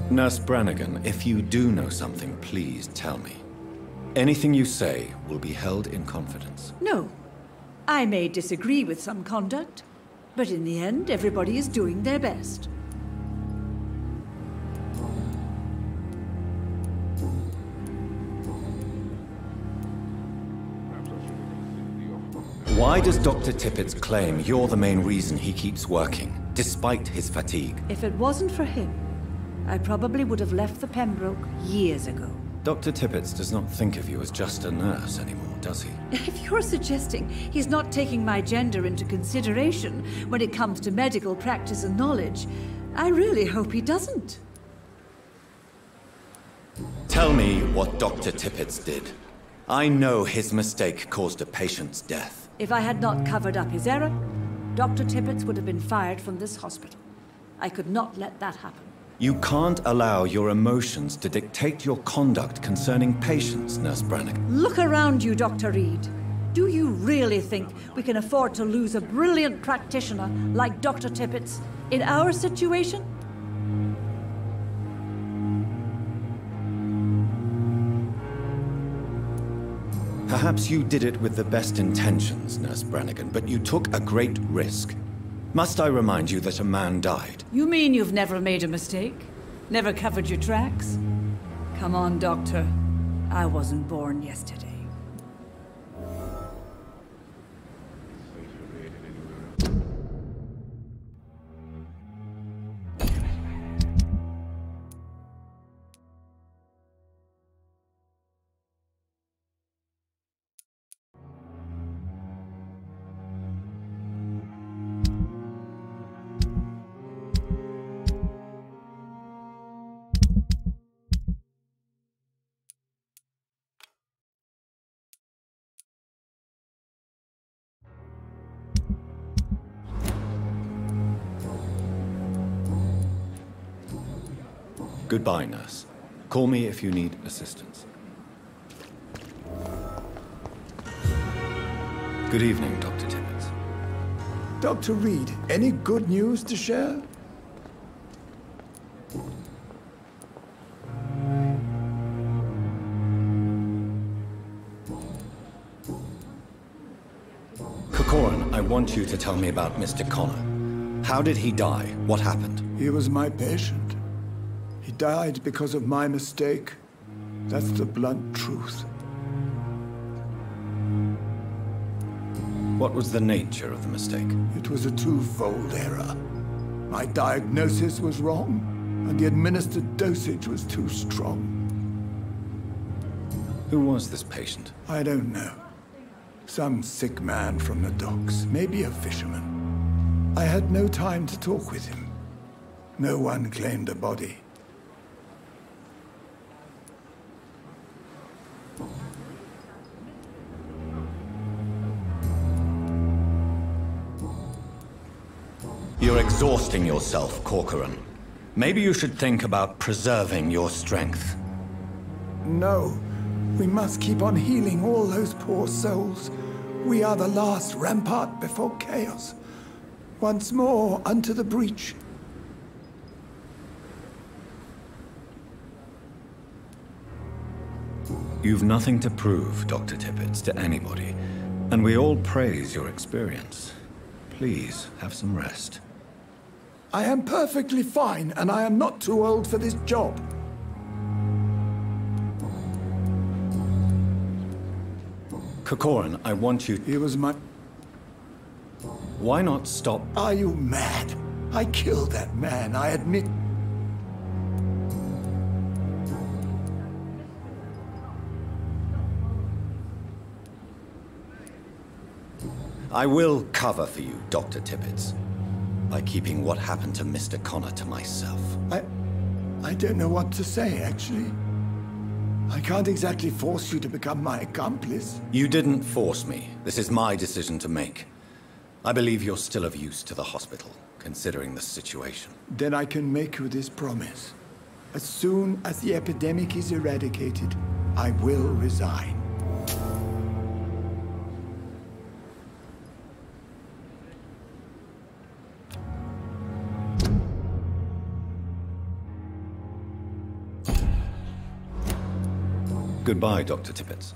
Nurse Brannigan, if you do know something, please tell me. Anything you say will be held in confidence. No. I may disagree with some conduct, but in the end, everybody is doing their best. Why does Dr. Tippett claim you're the main reason he keeps working, despite his fatigue? If it wasn't for him, I probably would have left the Pembroke years ago. Dr. Tippett does not think of you as just a nurse anymore, does he? If you're suggesting he's not taking my gender into consideration when it comes to medical practice and knowledge, I really hope he doesn't. Tell me what Dr. Tippett did. I know his mistake caused a patient's death. If I had not covered up his error, Dr. Tippett would have been fired from this hospital. I could not let that happen. You can't allow your emotions to dictate your conduct concerning patients, Nurse Brannigan. Look around you, Dr. Reed. Do you really think we can afford to lose a brilliant practitioner like Dr. Tippett in our situation? Perhaps you did it with the best intentions, Nurse Brannigan, but you took a great risk. Must I remind you that a man died? You mean you've never made a mistake? Never covered your tracks? Come on, Doctor. I wasn't born yesterday. Goodbye, nurse. Call me if you need assistance. Good evening, Dr. Tippett. Dr. Reed, any good news to share? Corcoran, I want you to tell me about Mr. Connor. How did he die? What happened? He was my patient. He died because of my mistake. That's the blunt truth. What was the nature of the mistake? It was a twofold error. My diagnosis was wrong, and the administered dosage was too strong. Who was this patient? I don't know. Some sick man from the docks, maybe a fisherman. I had no time to talk with him. No one claimed a body. You're exhausting yourself, Corcoran. Maybe you should think about preserving your strength. No. We must keep on healing all those poor souls. We are the last rampart before chaos. Once more, unto the breach. You've nothing to prove, Dr. Tippett, to anybody, and we all praise your experience. Please, have some rest. I am perfectly fine, and I am not too old for this job. Corcoran, I want you... He was my... Why not stop... Are you mad? I killed that man, I admit. I will cover for you, Dr. Tippett, by keeping what happened to Mr. Connor to myself. I don't know what to say, actually. I can't exactly force you to become my accomplice. You didn't force me. This is my decision to make. I believe you're still of use to the hospital, considering the situation. Then I can make you this promise. As soon as the epidemic is eradicated, I will resign. Goodbye, Dr. Tippett.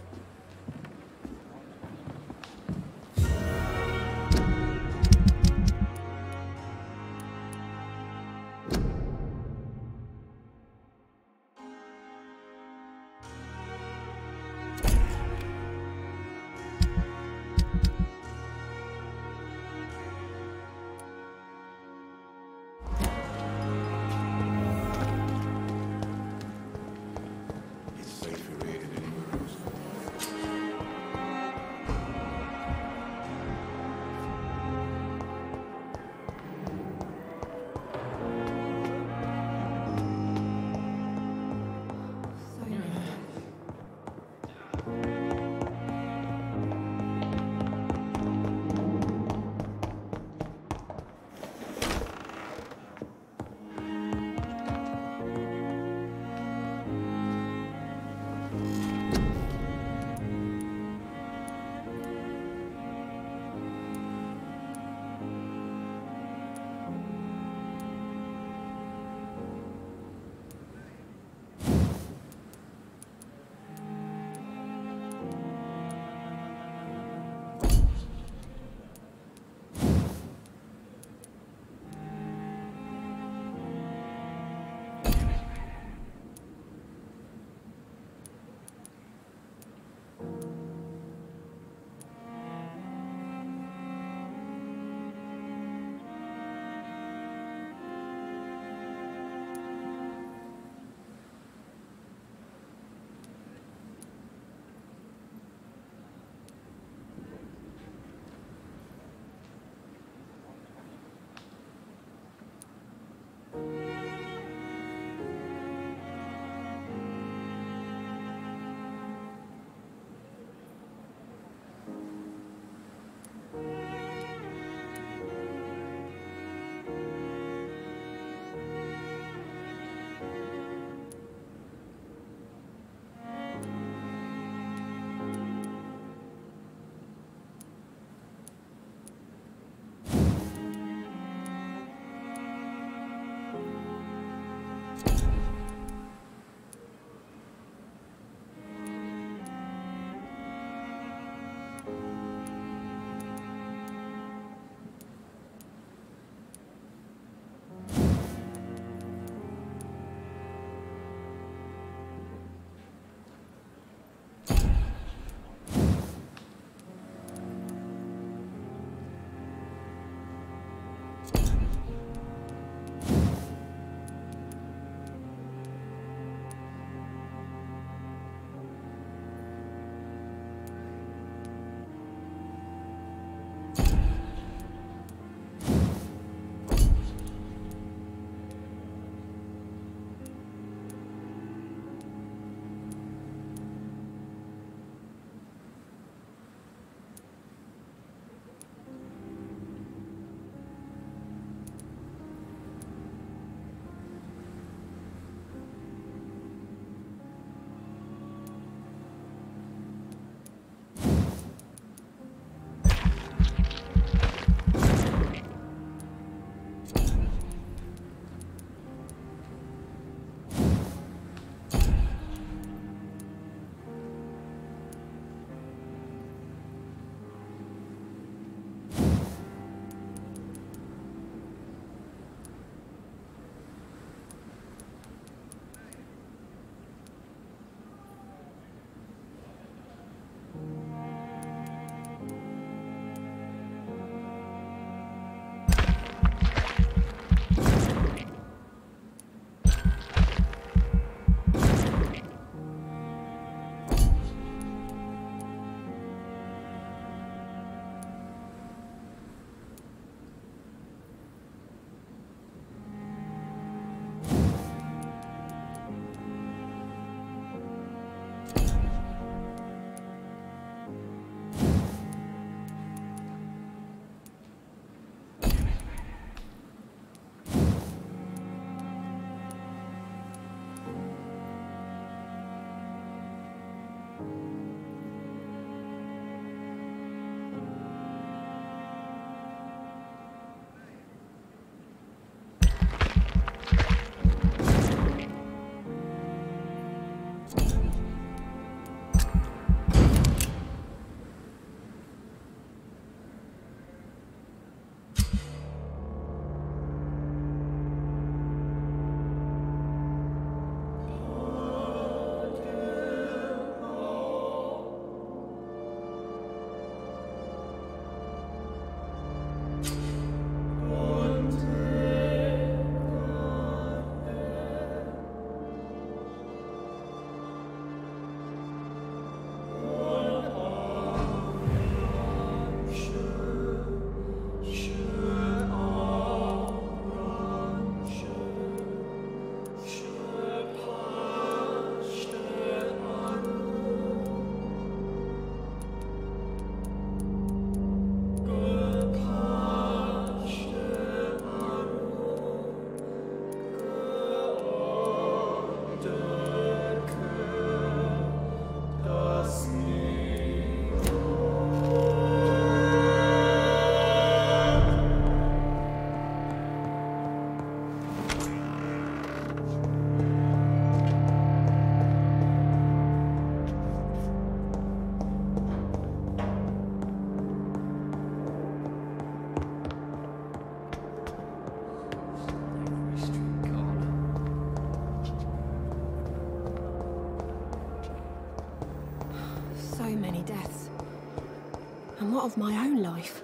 part of my own life.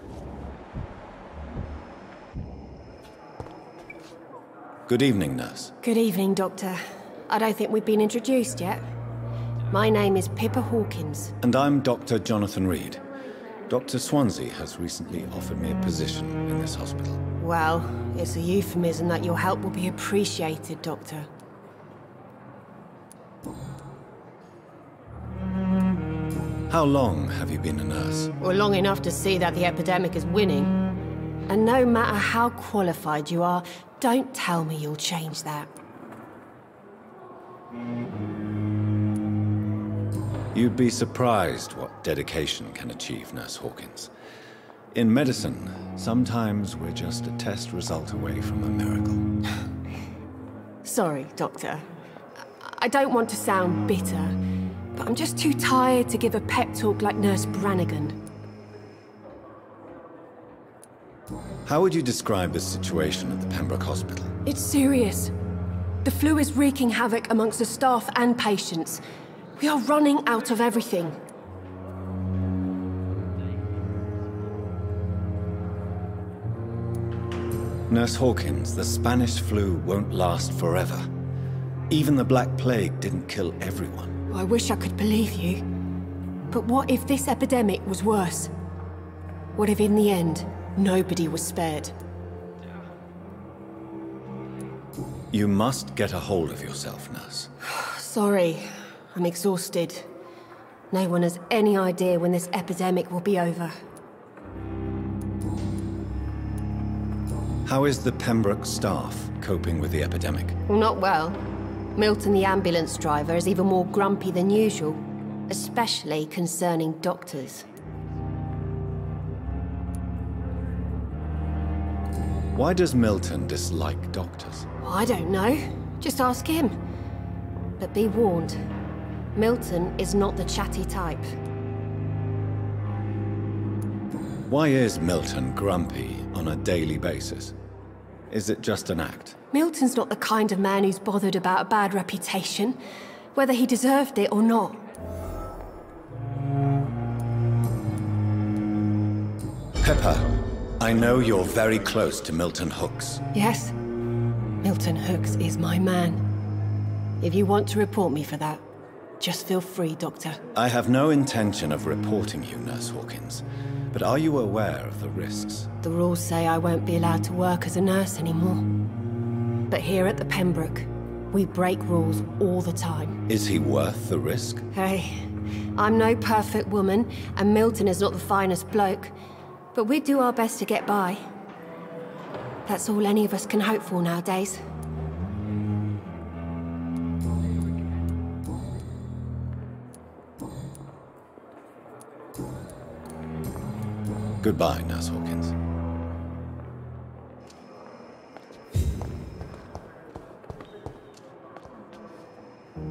Good evening, nurse. Good evening, Doctor. I don't think we've been introduced yet. My name is Pippa Hawkins. And I'm Dr. Jonathan Reed. Dr. Swansea has recently offered me a position in this hospital. Well, it's a euphemism that your help will be appreciated, Doctor. How long have you been a nurse? Well, long enough to see that the epidemic is winning. And no matter how qualified you are, don't tell me you'll change that. You'd be surprised what dedication can achieve, Nurse Hawkins. In medicine, sometimes we're just a test result away from a miracle. Sorry, Doctor. I don't want to sound bitter, but I'm just too tired to give a pep talk like Nurse Brannigan. How would you describe the situation at the Pembroke Hospital? It's serious. The flu is wreaking havoc amongst the staff and patients. We are running out of everything. Nurse Hawkins, the Spanish flu won't last forever. Even the Black Plague didn't kill everyone. I wish I could believe you. But what if this epidemic was worse? What if in the end, nobody was spared? You must get a hold of yourself, nurse. Sorry, I'm exhausted. No one has any idea when this epidemic will be over. How is the Pembroke staff coping with the epidemic? Well, not well. Milton, the ambulance driver, is even more grumpy than usual, especially concerning doctors. Why does Milton dislike doctors? I don't know. Just ask him. But be warned, Milton is not the chatty type. Why is Milton grumpy on a daily basis? Is it just an act? Milton's not the kind of man who's bothered about a bad reputation, whether he deserved it or not. Pepper, I know you're very close to Milton Hooks. Yes, Milton Hooks is my man. If you want to report me for that, just feel free, Doctor. I have no intention of reporting you, Nurse Hawkins. But are you aware of the risks? The rules say I won't be allowed to work as a nurse anymore. But here at the Pembroke, we break rules all the time. Is he worth the risk? Hey, I'm no perfect woman, and Milton is not the finest bloke. But we do our best to get by. That's all any of us can hope for nowadays. Goodbye, Nurse Hawkins.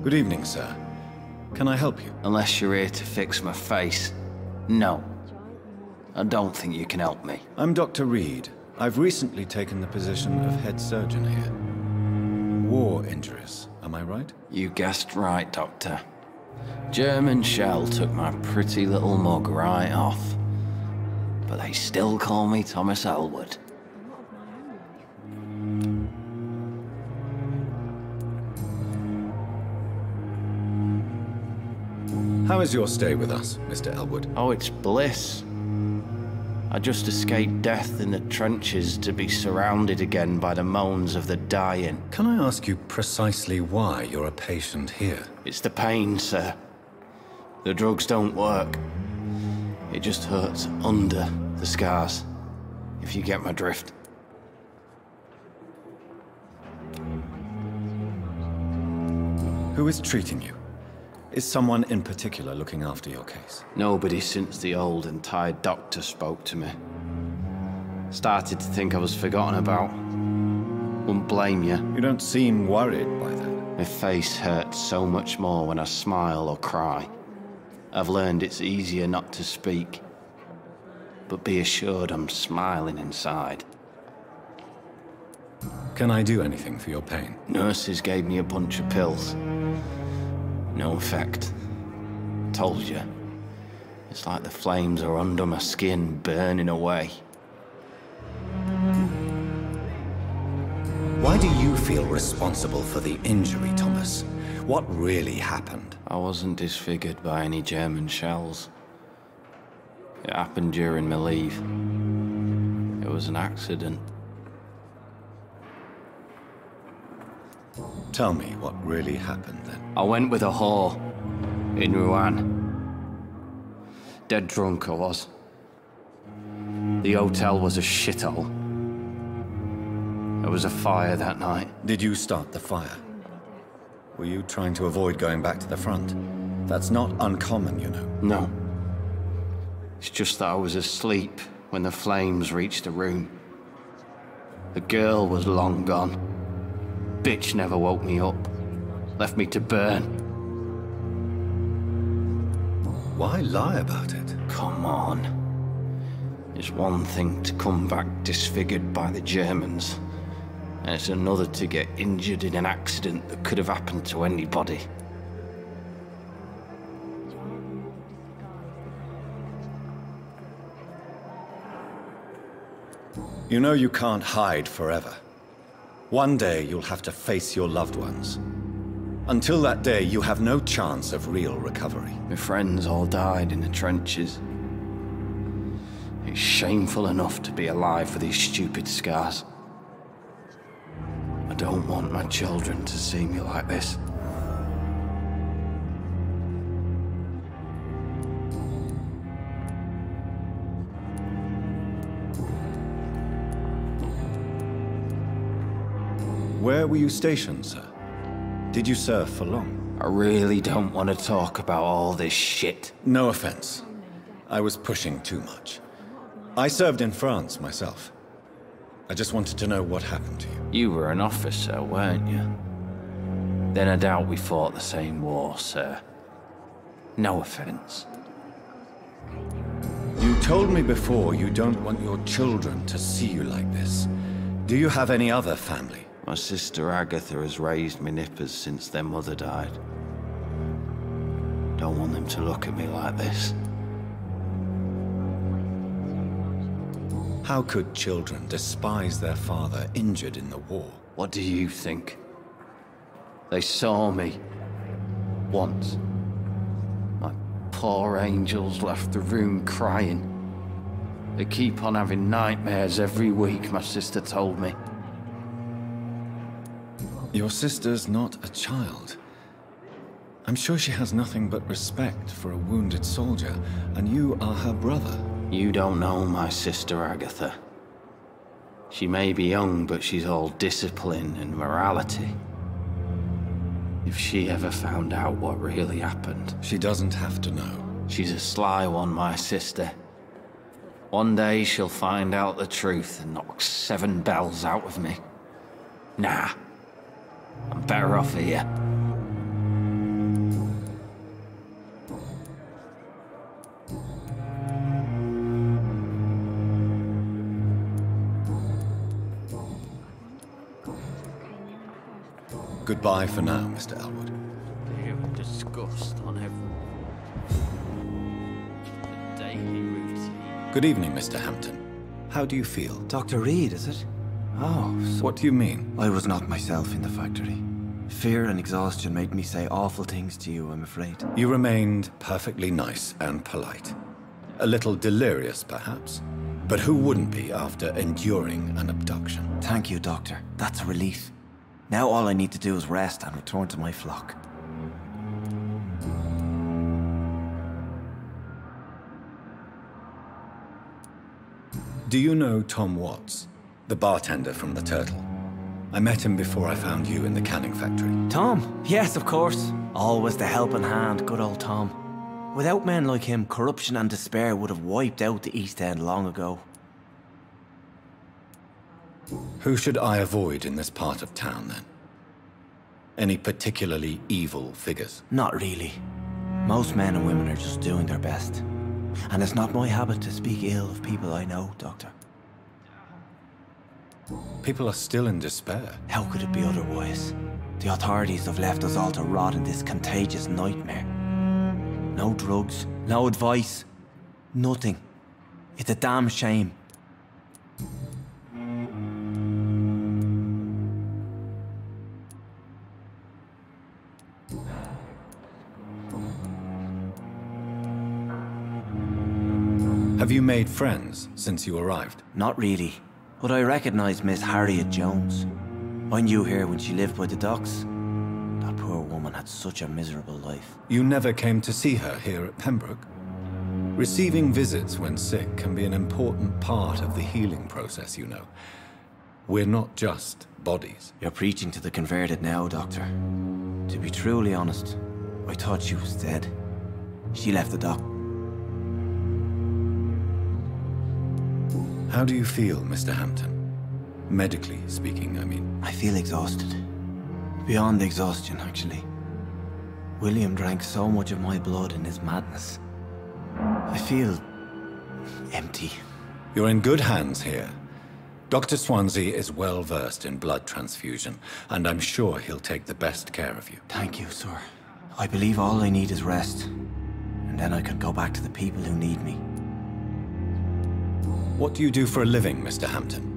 Good evening, sir. Can I help you? Unless you're here to fix my face. No. I don't think you can help me. I'm Dr. Reed. I've recently taken the position of head surgeon here. War injuries, am I right? You guessed right, Doctor. German shell took my pretty little mug right off. But they still call me Thomas Elwood. How is your stay with us, Mr. Elwood? Oh, it's bliss. I just escaped death in the trenches to be surrounded again by the moans of the dying. Can I ask you precisely why you're a patient here? It's the pain, sir. The drugs don't work. It just hurts under the scars, if you get my drift. Who is treating you? Is someone in particular looking after your case? Nobody since the old and tired doctor spoke to me. Started to think I was forgotten about. Wouldn't blame you. You don't seem worried by that. My face hurts so much more when I smile or cry. I've learned it's easier not to speak. But be assured I'm smiling inside. Can I do anything for your pain? Nurses gave me a bunch of pills. No effect. Told you. It's like the flames are under my skin, burning away. Why do you feel responsible for the injury, Thomas? What really happened? I wasn't disfigured by any German shells. It happened during my leave. It was an accident. Tell me what really happened then. I went with a whore in Rouen. Dead drunk I was. The hotel was a shithole. There was a fire that night. Did you start the fire? Were you trying to avoid going back to the front? That's not uncommon, you know. No. It's just that I was asleep when the flames reached the room. The girl was long gone. Bitch never woke me up. Left me to burn. Why lie about it? Come on. It's one thing to come back disfigured by the Germans, and it's another to get injured in an accident that could have happened to anybody. You know you can't hide forever. One day you'll have to face your loved ones. Until that day, you have no chance of real recovery. My friends all died in the trenches. It's shameful enough to be alive for these stupid scars. I don't want my children to see me like this. Where were you stationed, sir? Did you serve for long? I really don't want to talk about all this shit. No offense. I was pushing too much. I served in France myself. I just wanted to know what happened to you. You were an officer, weren't you? Then I doubt we fought the same war, sir. No offense. You told me before you don't want your children to see you like this. Do you have any other family? My sister Agatha has raised my nippers since their mother died. Don't want them to look at me like this. How could children despise their father injured in the war? What do you think? They saw me. Once. My poor angels left the room crying. They keep on having nightmares every week, my sister told me. Your sister's not a child. I'm sure she has nothing but respect for a wounded soldier, and you are her brother. You don't know my sister Agatha. She may be young, but she's all discipline and morality. If she ever found out what really happened... She doesn't have to know. She's a sly one, my sister. One day she'll find out the truth and knock 7 bells out of me. Nah. I'm better off here. Goodbye for now, Mr. Elwood. Disgust on the daily routine. Good evening, Mr. Hampton. How do you feel? Dr. Reed, is it? Oh, so what do you mean? I was not myself in the factory. Fear and exhaustion made me say awful things to you, I'm afraid. You remained perfectly nice and polite. A little delirious, perhaps. But who wouldn't be after enduring an abduction? Thank you, Doctor. That's a relief. Now all I need to do is rest and return to my flock. Do you know Tom Watts, the bartender from the Turtle? I met him before I found you in the canning factory. Tom? Yes, of course. Always the helping hand, good old Tom. Without men like him, corruption and despair would have wiped out the East End long ago. Who should I avoid in this part of town, then? Any particularly evil figures? Not really. Most men and women are just doing their best. And it's not my habit to speak ill of people I know, Doctor. People are still in despair. How could it be otherwise? The authorities have left us all to rot in this contagious nightmare. No drugs, no advice, Nothing. It's a damn shame. Have you made friends since you arrived? Not really. But I recognize Miss Harriet Jones. I knew her when she lived by the docks. That poor woman had such a miserable life. You never came to see her here at Pembroke? Receiving visits when sick can be an important part of the healing process, you know. We're not just bodies. You're preaching to the converted now, Doctor. To be truly honest, I thought she was dead. She left the dock. How do you feel, Mr. Hampton? Medically speaking, I mean. I feel exhausted. Beyond exhaustion, actually. William drank so much of my blood in his madness. I feel empty. You're in good hands here. Dr. Swansea is well versed in blood transfusion, and I'm sure he'll take the best care of you. Thank you, sir. I believe all I need is rest. And then I can go back to the people who need me. What do you do for a living, Mr. Hampton?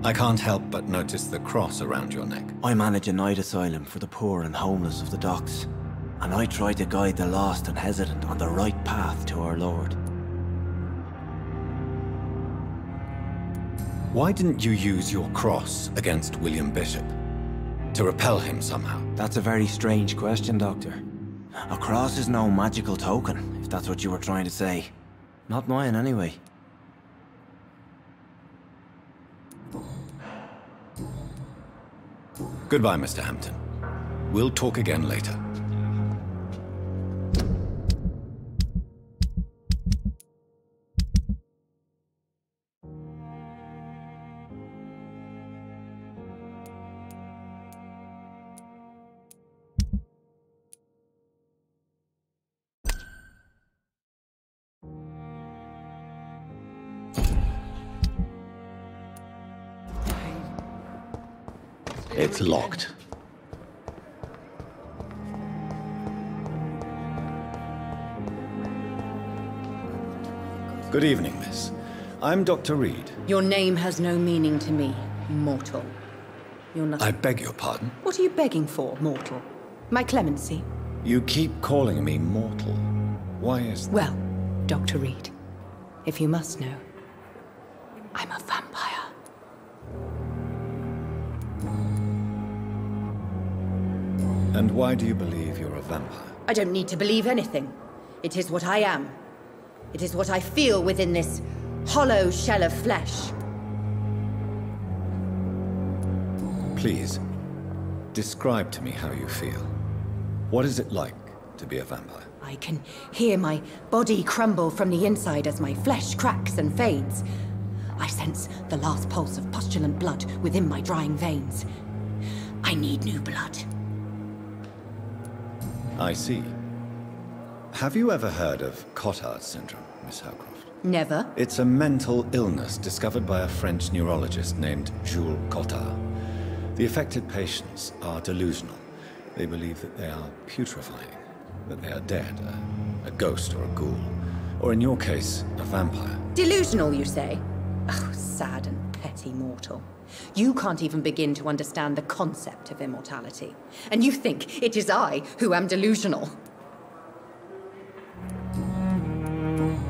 I can't help but notice the cross around your neck. I manage a night asylum for the poor and homeless of the docks. And I try to guide the lost and hesitant on the right path to our Lord. Why didn't you use your cross against William Bishop? To repel him somehow? That's a very strange question, Doctor. A cross is no magical token, if that's what you were trying to say. Not mine, anyway. Goodbye, Mr. Hampton. We'll talk again later. It's locked. Good evening, miss. I'm Dr. Reed. Your name has no meaning to me, mortal. You're nothing. I beg your pardon? What are you begging for, mortal? My clemency? You keep calling me mortal. Why is that? Well, Dr. Reed, if you must know, I'm a vampire. And why do you believe you're a vampire? I don't need to believe anything. It is what I am. It is what I feel within this hollow shell of flesh. Please, describe to me how you feel. What is it like to be a vampire? I can hear my body crumble from the inside as my flesh cracks and fades. I sense the last pulse of postulant blood within my drying veins. I need new blood. I see. Have you ever heard of Cotard syndrome, Miss Howcroft? Never. It's a mental illness discovered by a French neurologist named Jules Cotard. The affected patients are delusional. They believe that they are putrefying, that they are dead, a ghost or a ghoul, or in your case, a vampire. Delusional, you say? Oh, sad and petty mortal. You can't even begin to understand the concept of immortality. And you think it is I who am delusional.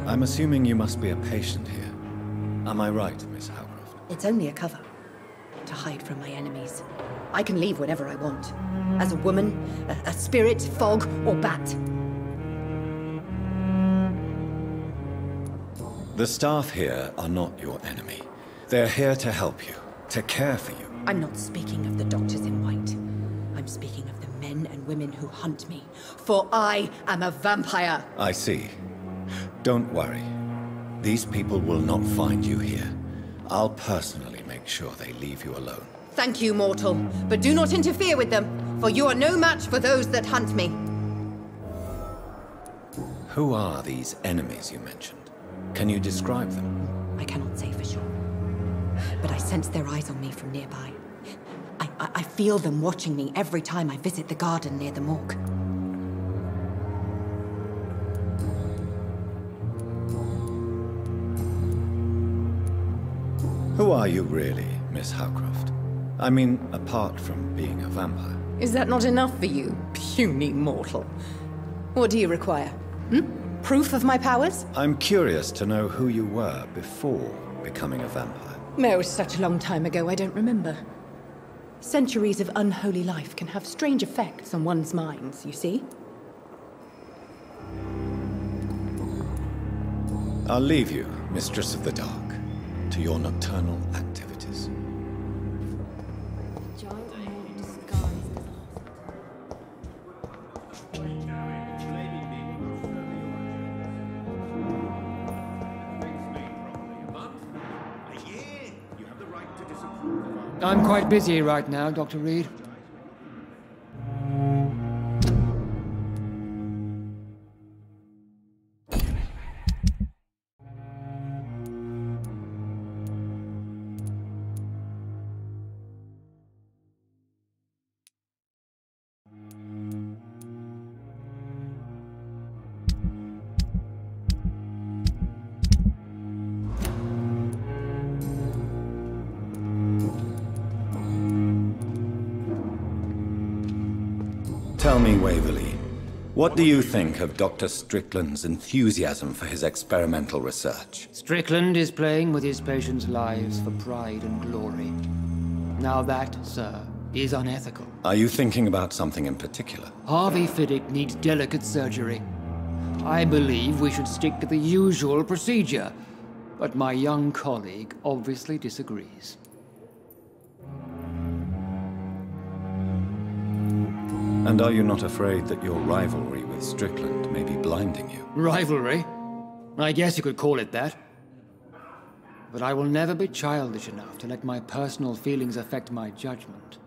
I'm assuming you must be a patient here. Am I right, Miss Howcroft? It's only a cover. To hide from my enemies. I can leave whenever I want. As a woman, a spirit, fog, or bat. The staff here are not your enemy. They're here to help you, to care for you. I'm not speaking of the doctors in white. I'm speaking of the men and women who hunt me. For I am a vampire. I see. Don't worry. These people will not find you here. I'll personally make sure they leave you alone. Thank you, mortal. But do not interfere with them, for you are no match for those that hunt me. Who are these enemies you mentioned? Can you describe them? I cannot say for sure. But I sense their eyes on me from nearby. I feel them watching me every time I visit the garden near the morgue. Who are you really, Miss Howcroft? I mean, apart from being a vampire. Is that not enough for you, puny mortal? What do you require? Proof of my powers? I'm curious to know who you were before becoming a vampire. Oh, such a long time ago, I don't remember. Centuries of unholy life can have strange effects on one's minds, you see? I'll leave you, Mistress of the Dark, to your nocturnal activities. I'm quite busy right now, Dr. Reed. Tell me, Waverley, what do you think of Dr. Strickland's enthusiasm for his experimental research? Strickland is playing with his patients' lives for pride and glory. Now that, sir, is unethical. Are you thinking about something in particular? Harvey Fiddick needs delicate surgery. I believe we should stick to the usual procedure, but my young colleague obviously disagrees. And are you not afraid that your rivalry with Strickland may be blinding you? Rivalry? I guess you could call it that. But I will never be childish enough to let my personal feelings affect my judgment.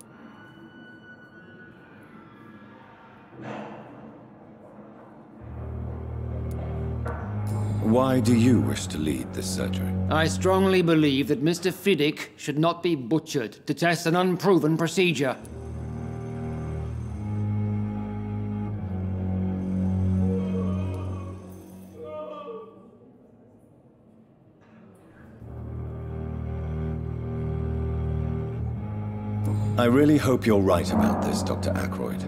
Why do you wish to lead this surgery? I strongly believe that Mr. Fiddick should not be butchered to test an unproven procedure. I really hope you're right about this, Dr. Ackroyd.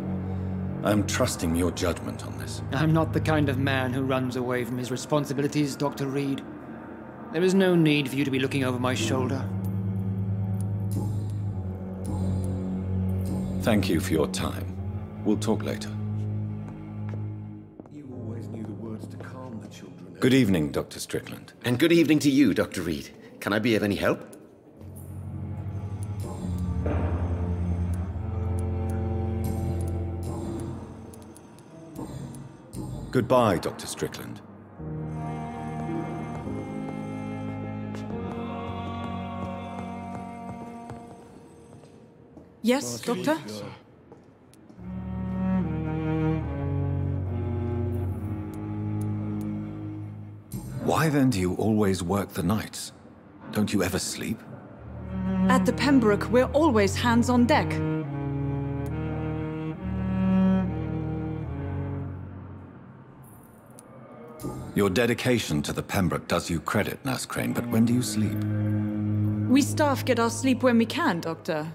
I'm trusting your judgment on this. I'm not the kind of man who runs away from his responsibilities, Dr. Reed. There is no need for you to be looking over my shoulder. Thank you for your time. We'll talk later. You always knew the words to calm the children. Good evening, Dr. Strickland. And good evening to you, Dr. Reed. Can I be of any help? Goodbye, Dr. Strickland. Yes, Doctor? Why then do you always work the nights? Don't you ever sleep? At the Pembroke, we're always hands on deck. Your dedication to the Pembroke does you credit, Nurse Crane, but when do you sleep? We staff get our sleep when we can, Doctor.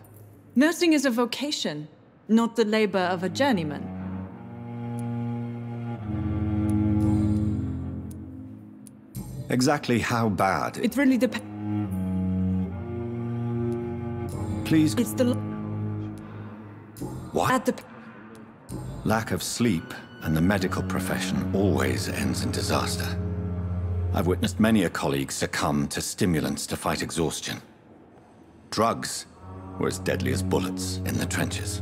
Nursing is a vocation, not the labor of a journeyman. Exactly how bad? It really depends. Please. It's the... What? At the... Lack of sleep and the medical profession always ends in disaster. I've witnessed many a colleague succumb to stimulants to fight exhaustion. Drugs were as deadly as bullets in the trenches.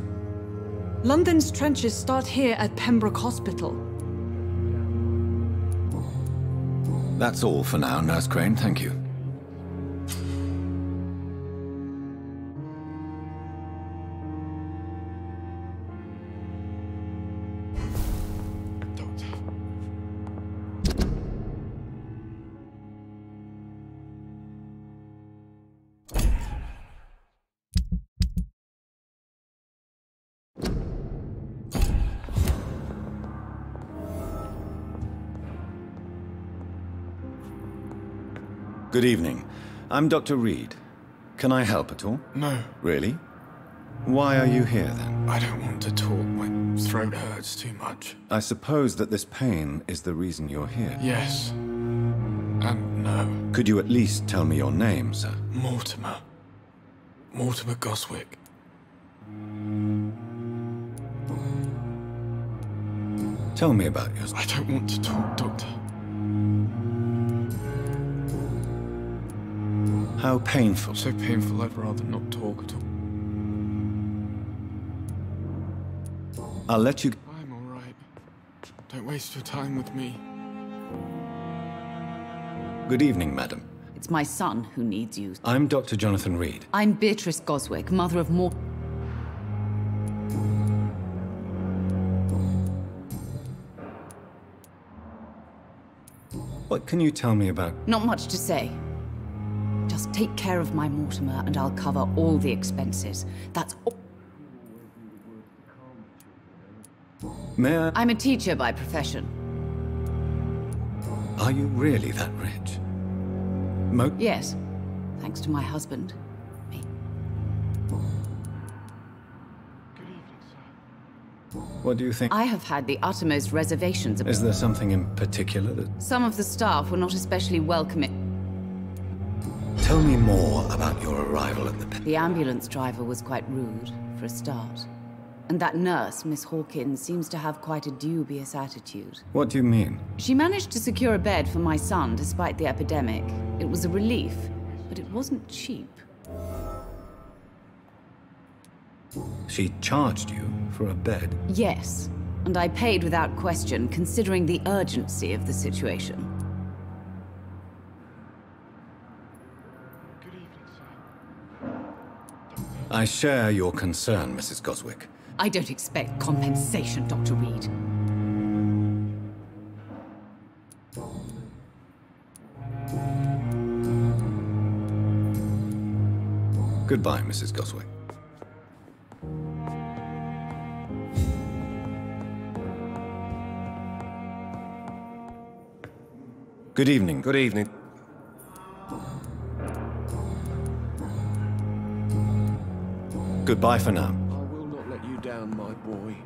London's trenches start here at Pembroke Hospital. That's all for now, Nurse Crane. Thank you. Good evening. I'm Dr. Reed. Can I help at all? No. Really? Why are you here, then? I don't want to talk. My throat hurts too much. I suppose that this pain is the reason you're here. Yes. And no. Could you at least tell me your name, sir? Mortimer. Mortimer Goswick. Tell me about yourself. I don't want to talk, Doctor. How painful? So painful I'd rather not talk at all. I'll let you... I'm all right. Don't waste your time with me. Good evening, madam. It's my son who needs you. I'm Dr. Jonathan Reed. I'm Beatrice Goswick, mother of Mort... What can you tell me about... Not much to say. Just take care of my Mortimer and I'll cover all the expenses. That's all. May I... I'm a teacher by profession. Are you really that rich? Yes, thanks to my husband. Me. What do you think? I have had the uttermost reservations about... Is there something in particular that... Some of the staff were not especially welcoming. Tell me more about your arrival at the... The ambulance driver was quite rude, for a start. And that nurse, Miss Hawkins, seems to have quite a dubious attitude. What do you mean? She managed to secure a bed for my son despite the epidemic. It was a relief, but it wasn't cheap. She charged you for a bed? Yes, and I paid without question, considering the urgency of the situation. I share your concern, Mrs. Goswick. I don't expect compensation, Dr. Reed. Goodbye, Mrs. Goswick. Good evening. Good evening. Goodbye for now. I will not let you down, my boy.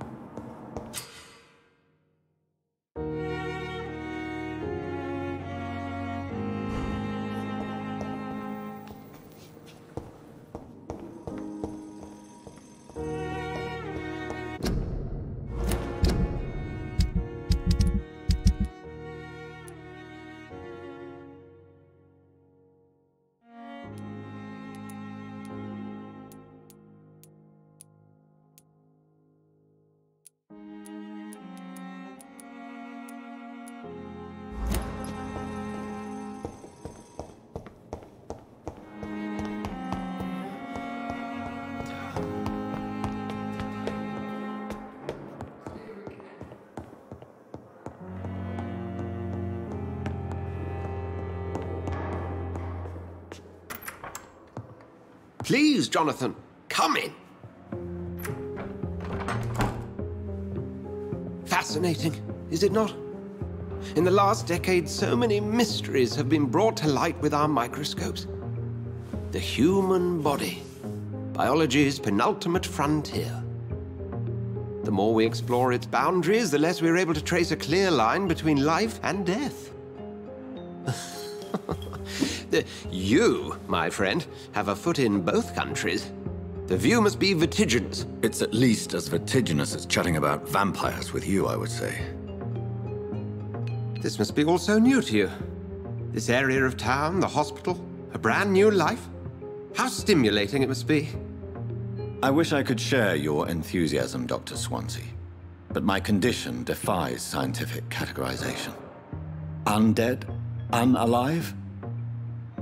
Please, Jonathan, come in. Fascinating, is it not? In the last decade, so many mysteries have been brought to light with our microscopes. The human body, biology's penultimate frontier. The more we explore its boundaries, the less we're able to trace a clear line between life and death. You, my friend, have a foot in both countries. The view must be vertiginous. It's at least as vertiginous as chatting about vampires with you, I would say. This must be all so new to you. This area of town, the hospital, a brand new life. How stimulating it must be. I wish I could share your enthusiasm, Dr. Swansea. But my condition defies scientific categorization. Undead? Unalive?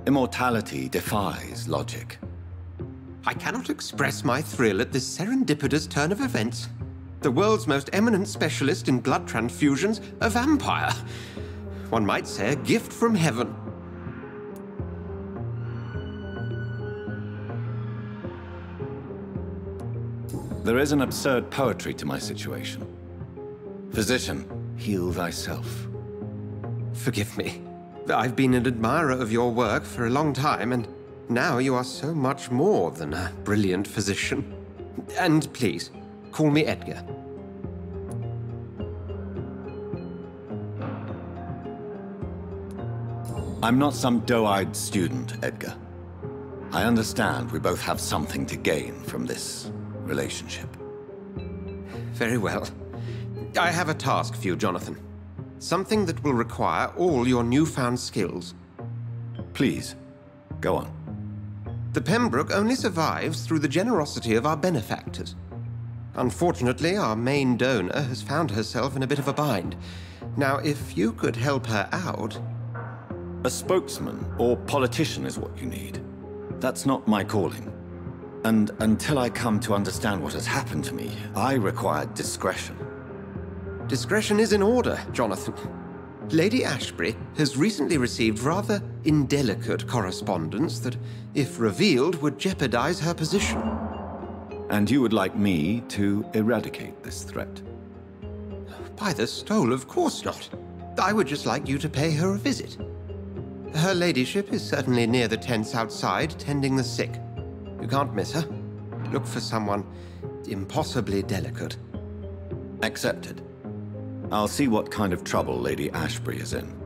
Immortality defies logic. I cannot express my thrill at this serendipitous turn of events. The world's most eminent specialist in blood transfusions, a vampire. One might say a gift from heaven. There is an absurd poetry to my situation. Physician, heal thyself. Forgive me. I've been an admirer of your work for a long time, and Now you are so much more than a brilliant physician. And please, call me Edgar. I'm not some doe-eyed student, Edgar. I understand we both have something to gain from this relationship. Very well. I have a task for you, Jonathan. Something that will require all your newfound skills. Please, go on. The Pembroke only survives through the generosity of our benefactors. Unfortunately, our main donor has found herself in a bit of a bind. Now, if you could help her out... A spokesman or politician is what you need. That's not my calling. And until I come to understand what has happened to me, I require discretion. Discretion is in order, Jonathan. Lady Ashbury has recently received rather indelicate correspondence that, if revealed, would jeopardize her position. And you would like me to eradicate this threat? By the stole, of course not. I would just like you to pay her a visit. Her ladyship is certainly near the tents outside, tending the sick. You can't miss her. Look for someone impossibly delicate. Accepted. I'll see what kind of trouble Lady Ashbury is in.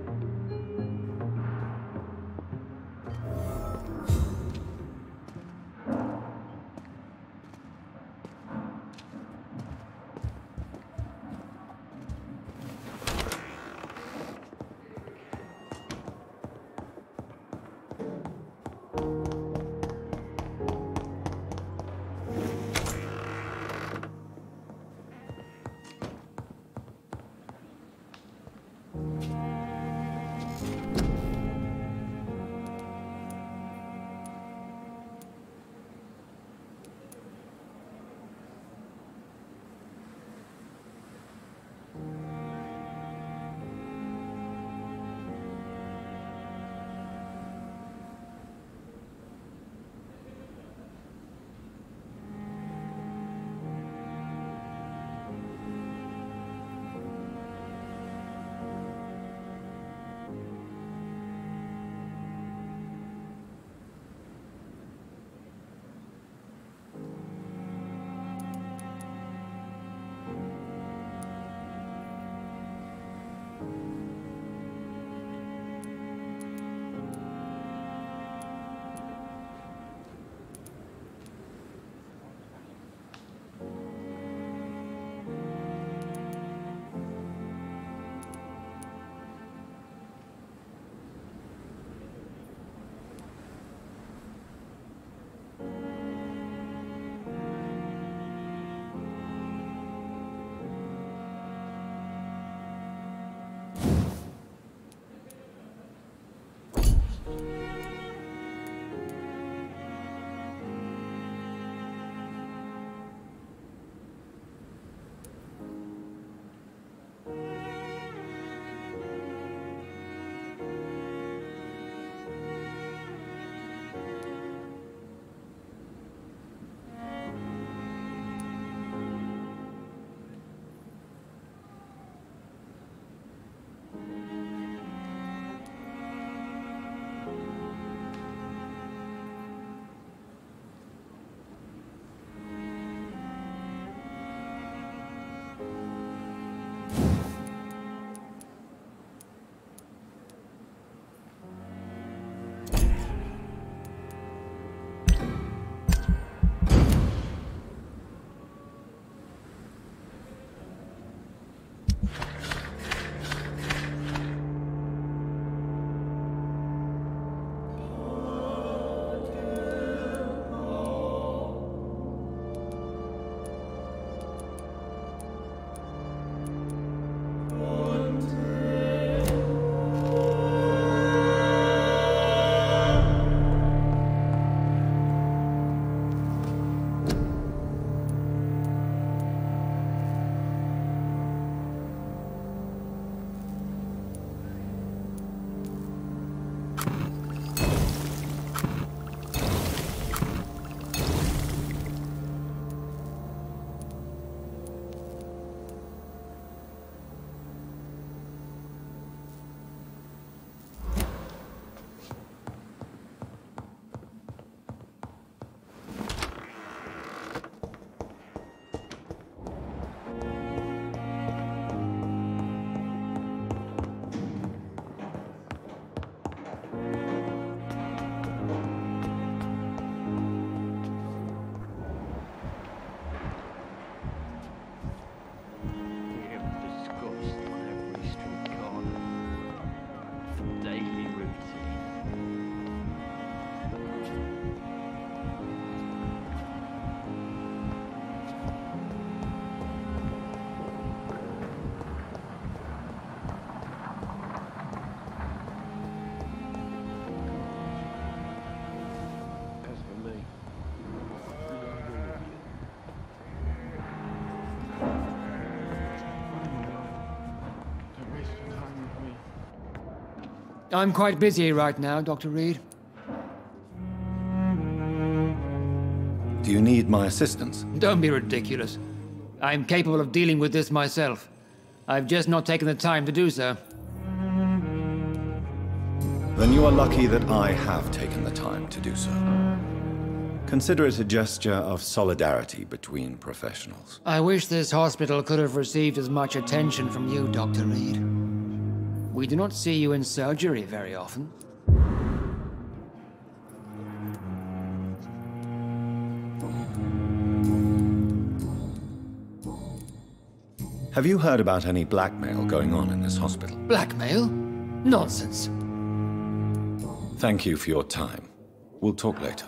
I'm quite busy right now, Dr. Reed. Do you need my assistance? Don't be ridiculous. I'm capable of dealing with this myself. I've just not taken the time to do so. Then you are lucky that I have taken the time to do so. Consider it a gesture of solidarity between professionals. I wish this hospital could have received as much attention from you, Dr. Reed. We do not see you in surgery very often. Have you heard about any blackmail going on in this hospital? Blackmail? Nonsense. Thank you for your time. We'll talk later.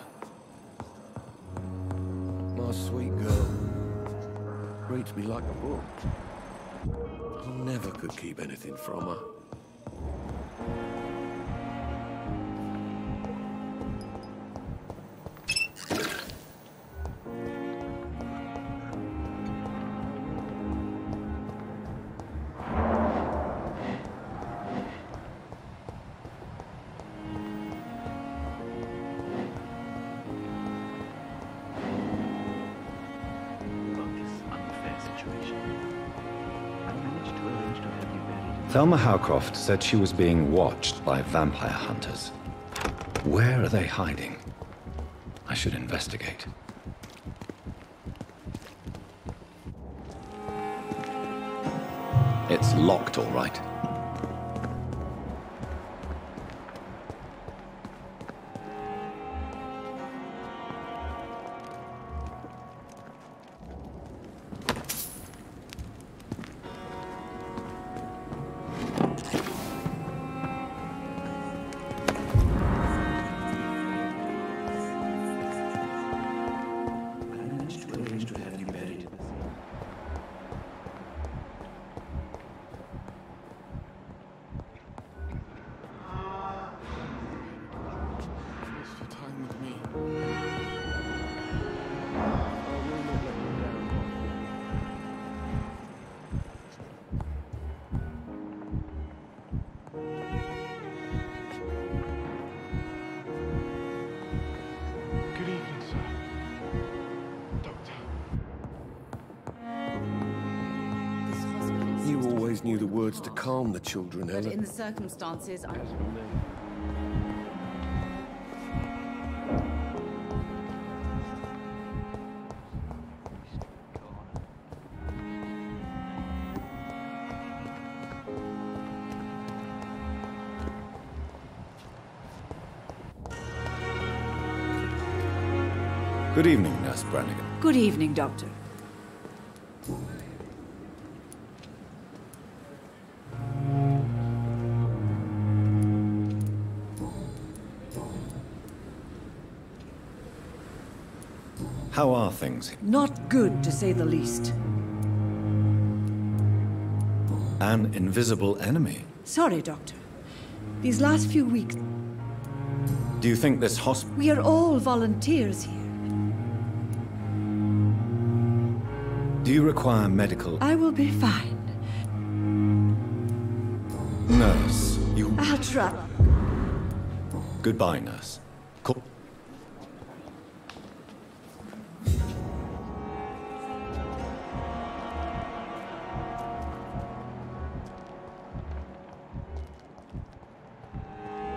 My sweet girl. Reads me like a book. I never could keep anything from her. Thelma Howcroft said she was being watched by vampire hunters. Where are they hiding? I should investigate. It's locked, all right. Knew the words to calm the children, Ella. But in the circumstances, Good evening, Nurse Brannigan. Good evening, Doctor. How are things? Not good, to say the least. An invisible enemy? Sorry, Doctor. These last few weeks... Do you think this hospital... We are all volunteers here. Do you require medical... I will be fine. Nurse, you... I'll try. Goodbye, nurse. Call...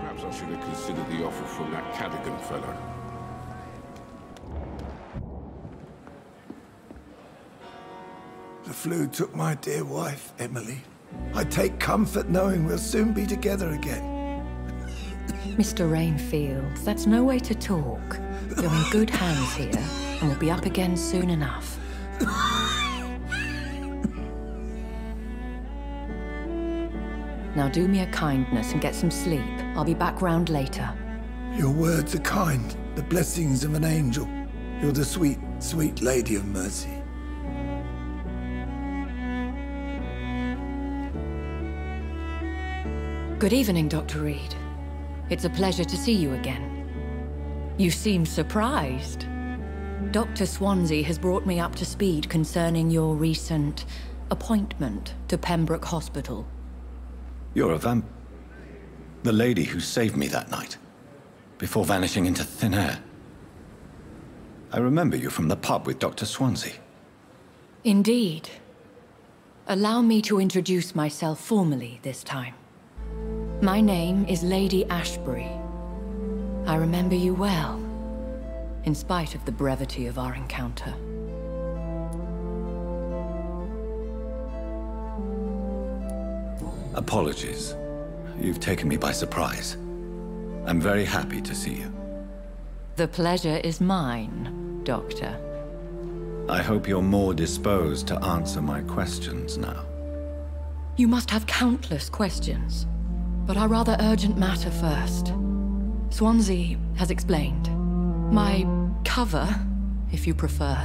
Perhaps I should have considered the offer from that Cadigan fellow. The flu took my dear wife, Emily. I take comfort knowing we'll soon be together again. Mr. Rainfield, that's no way to talk. You're in good hands here, and we'll be up again soon enough. Now do me a kindness and get some sleep. I'll be back round later. Your words are kind, the blessings of an angel. You're the sweet, sweet Lady of Mercy. Good evening, Dr. Reed. It's a pleasure to see you again. You seem surprised. Dr. Swansea has brought me up to speed concerning your recent appointment to Pembroke Hospital. You're a vamp... The lady who saved me that night, before vanishing into thin air. I remember you from the pub with Dr. Swansea. Indeed. Allow me to introduce myself formally this time. My name is Lady Ashbury. I remember you well, in spite of the brevity of our encounter. Apologies. You've taken me by surprise. I'm very happy to see you. The pleasure is mine, Doctor. I hope you're more disposed to answer my questions now. You must have countless questions, but our rather urgent matter first. Swansea has explained. My cover, if you prefer,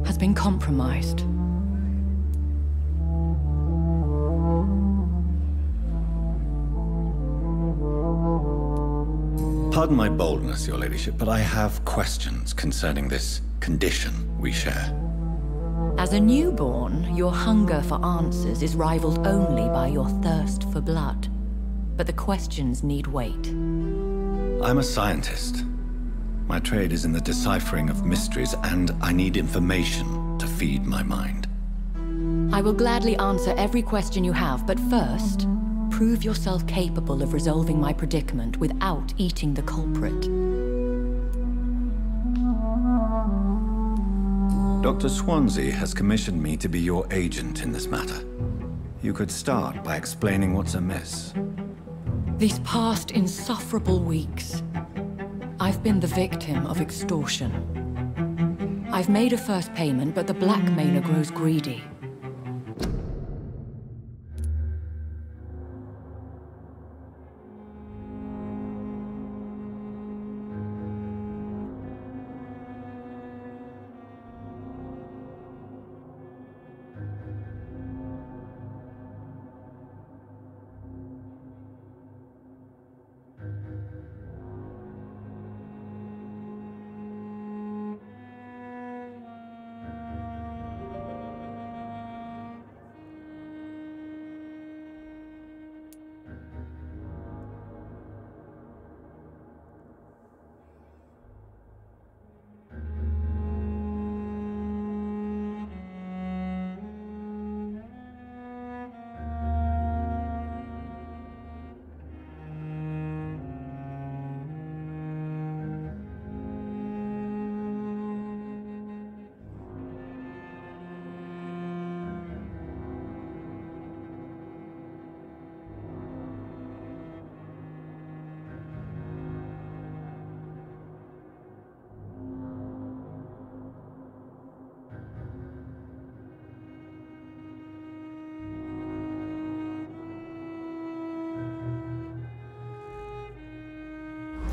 has been compromised. Pardon my boldness, Your Ladyship, but I have questions concerning this condition we share. As a newborn, your hunger for answers is rivaled only by your thirst for blood. But the questions need wait. I'm a scientist. My trade is in the deciphering of mysteries, and I need information to feed my mind. I will gladly answer every question you have, but first, prove yourself capable of resolving my predicament without eating the culprit. Dr. Swansea has commissioned me to be your agent in this matter. You could start by explaining what's amiss. These past insufferable weeks, I've been the victim of extortion. I've made a first payment, but the blackmailer grows greedy.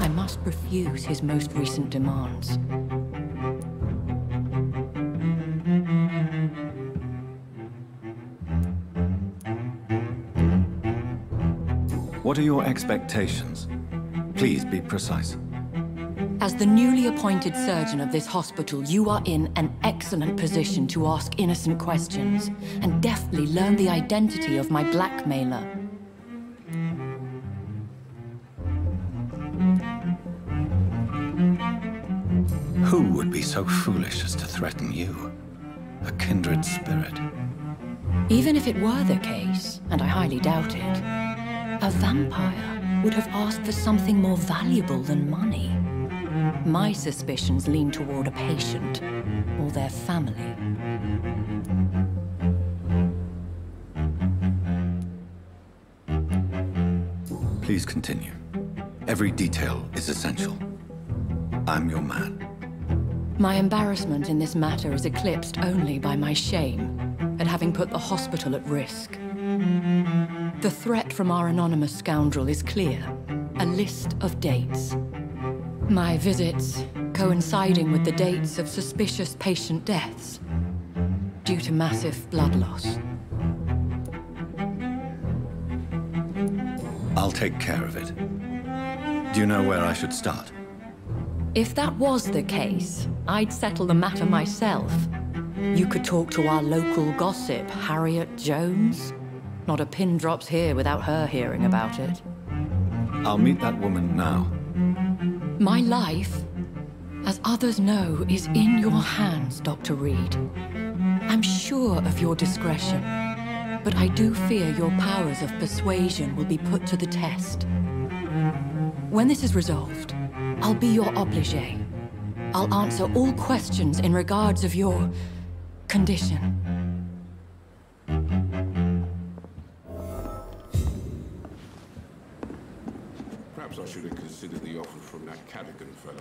I must refuse his most recent demands. What are your expectations? Please be precise. As the newly appointed surgeon of this hospital, you are in an excellent position to ask innocent questions and deftly learn the identity of my blackmailer. Who would be so foolish as to threaten you? A kindred spirit. Even if it were the case, and I highly doubt it, a vampire would have asked for something more valuable than money. My suspicions lean toward a patient or their family. Please continue. Every detail is essential. I'm your man. My embarrassment in this matter is eclipsed only by my shame at having put the hospital at risk. The threat from our anonymous scoundrel is clear. A list of dates. My visits coinciding with the dates of suspicious patient deaths due to massive blood loss. I'll take care of it. Do you know where I should start? If that was the case, I'd settle the matter myself. You could talk to our local gossip, Harriet Jones. Not a pin drops here without her hearing about it. I'll meet that woman now. My life, as others know, is in your hands, Dr. Reed. I'm sure of your discretion, but I do fear your powers of persuasion will be put to the test. When this is resolved, I'll be your obligé. I'll answer all questions in regards of your condition. Perhaps I should have considered the offer from that Cadogan fellow.